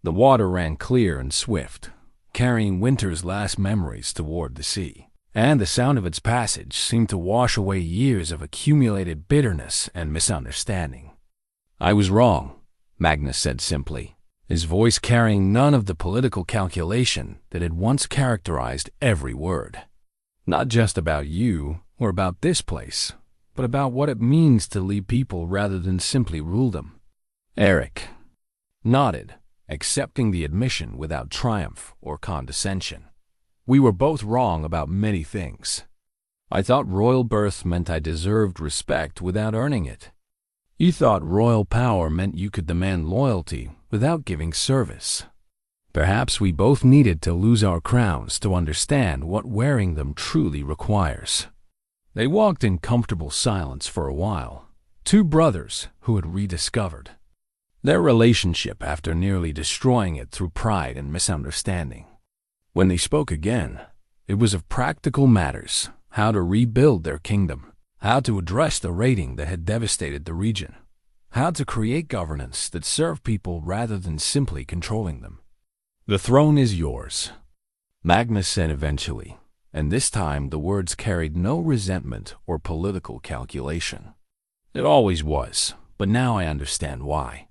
The water ran clear and swift, carrying winter's last memories toward the sea, and the sound of its passage seemed to wash away years of accumulated bitterness and misunderstanding. "I was wrong," Magnus said simply, his voice carrying none of the political calculation that had once characterized every word. "Not just about you or about this place, but about what it means to lead people rather than simply rule them." Eric nodded, accepting the admission without triumph or condescension. "We were both wrong about many things. I thought royal birth meant I deserved respect without earning it. You thought royal power meant you could demand loyalty without giving service. Perhaps we both needed to lose our crowns to understand what wearing them truly requires." They walked in comfortable silence for a while, two brothers who had rediscovered their relationship after nearly destroying it through pride and misunderstanding. When they spoke again, it was of practical matters, how to rebuild their kingdom, how to address the raiding that had devastated the region, how to create governance that served people rather than simply controlling them. "The throne is yours," Magnus said eventually, and this time the words carried no resentment or political calculation. "It always was, but now I understand why.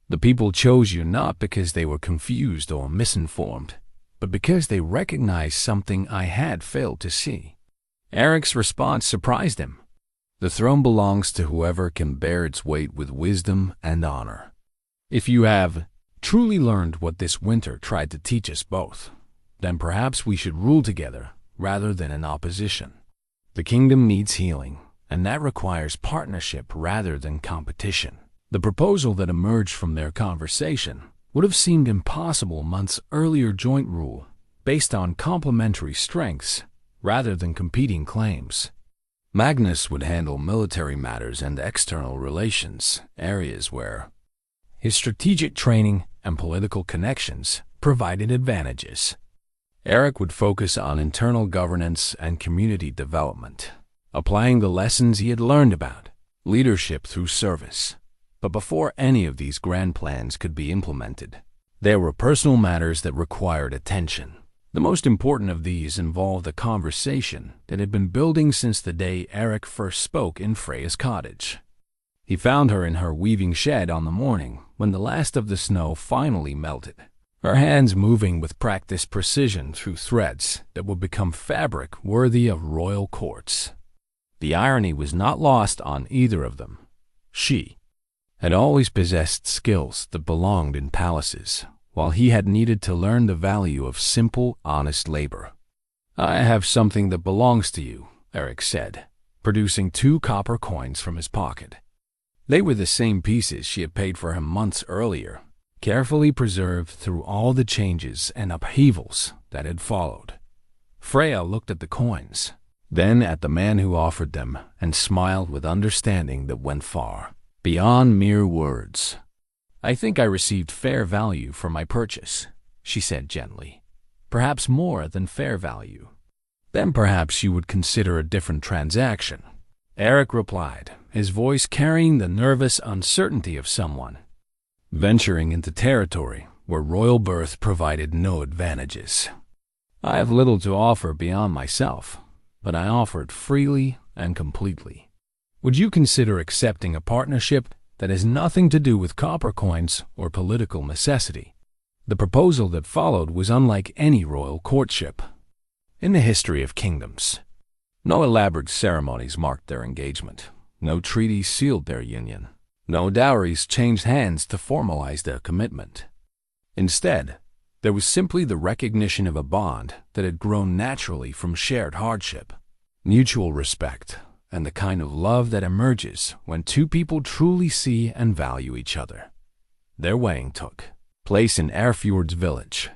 The people chose you not because they were confused or misinformed, but because they recognized something I had failed to see." Eric's response surprised him. "The throne belongs to whoever can bear its weight with wisdom and honor. If you have truly learned what this winter tried to teach us both, then perhaps we should rule together rather than in opposition. The kingdom needs healing, and that requires partnership rather than competition." The proposal that emerged from their conversation would have seemed impossible months earlier. Joint rule based on complementary strengths rather than competing claims. Magnus would handle military matters and external relations, areas where his strategic training and political connections provided advantages. Eric would focus on internal governance and community development, applying the lessons he had learned about leadership through service. But before any of these grand plans could be implemented, there were personal matters that required attention. The most important of these involved a conversation that had been building since the day Eric first spoke in Freya's cottage. He found her in her weaving shed on the morning when the last of the snow finally melted, her hands moving with practiced precision through threads that would become fabric worthy of royal courts. The irony was not lost on either of them. She had always possessed skills that belonged in palaces, while he had needed to learn the value of simple, honest labor. "I have something that belongs to you," Eric said, producing 2 copper coins from his pocket. They were the same pieces she had paid for him months earlier, carefully preserved through all the changes and upheavals that had followed. Freya looked at the coins, then at the man who offered them, and smiled with understanding that went far beyond mere words. "I think I received fair value for my purchase," she said gently. "Perhaps more than fair value." "Then perhaps you would consider a different transaction," Eric replied, his voice carrying the nervous uncertainty of someone venturing into territory where royal birth provided no advantages. "I have little to offer beyond myself, but I offer it freely and completely. Would you consider accepting a partnership that has nothing to do with copper coins or political necessity?" The proposal that followed was unlike any royal courtship in the history of kingdoms. No elaborate ceremonies marked their engagement. No treaties sealed their union. No dowries changed hands to formalize their commitment. Instead, there was simply the recognition of a bond that had grown naturally from shared hardship, mutual respect, and the kind of love that emerges when two people truly see and value each other. Their wedding took place in Eyrfjord's village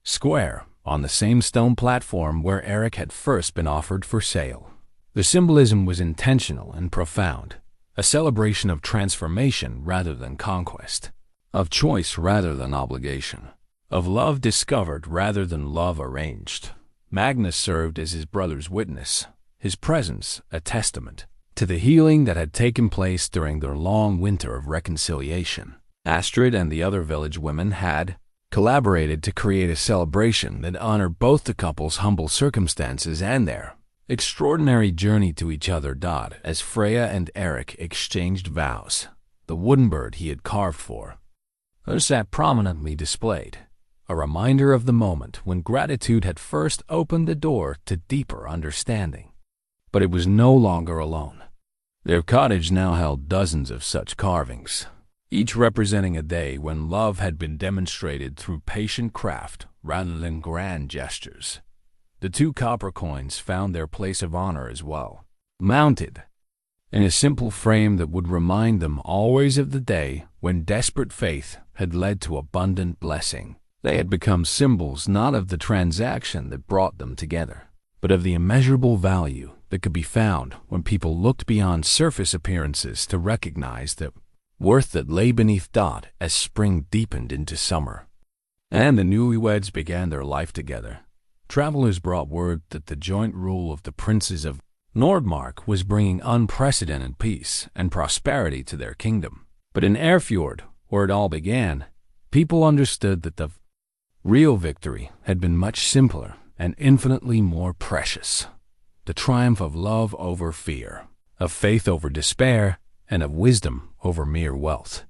square, on the same stone platform where Eric had first been offered for sale. The symbolism was intentional and profound, a celebration of transformation rather than conquest, of choice rather than obligation, of love discovered rather than love arranged. Magnus served as his brother's witness, his presence a testament to the healing that had taken place during their long winter of reconciliation. Astrid and the other village women had collaborated to create a celebration that honored both the couple's humble circumstances and their extraordinary journey to each other. As Freya and Eric exchanged vows, the wooden bird he had carved for her sat prominently displayed, a reminder of the moment when gratitude had first opened the door to deeper understanding. But it was no longer alone. Their cottage now held dozens of such carvings, each representing a day when love had been demonstrated through patient craft rather than grand gestures. The 2 copper coins found their place of honor as well, mounted in a simple frame that would remind them always of the day when desperate faith had led to abundant blessing. They had become symbols not of the transaction that brought them together, but of the immeasurable value that could be found when people looked beyond surface appearances to recognize the worth that lay beneath. As spring deepened into summer and the newlyweds began their life together, travelers brought word that the joint rule of the princes of Nordmark was bringing unprecedented peace and prosperity to their kingdom. But in Eyrfjord, where it all began, people understood that the real victory had been much simpler and infinitely more precious. The triumph of love over fear, of faith over despair, and of wisdom over mere wealth.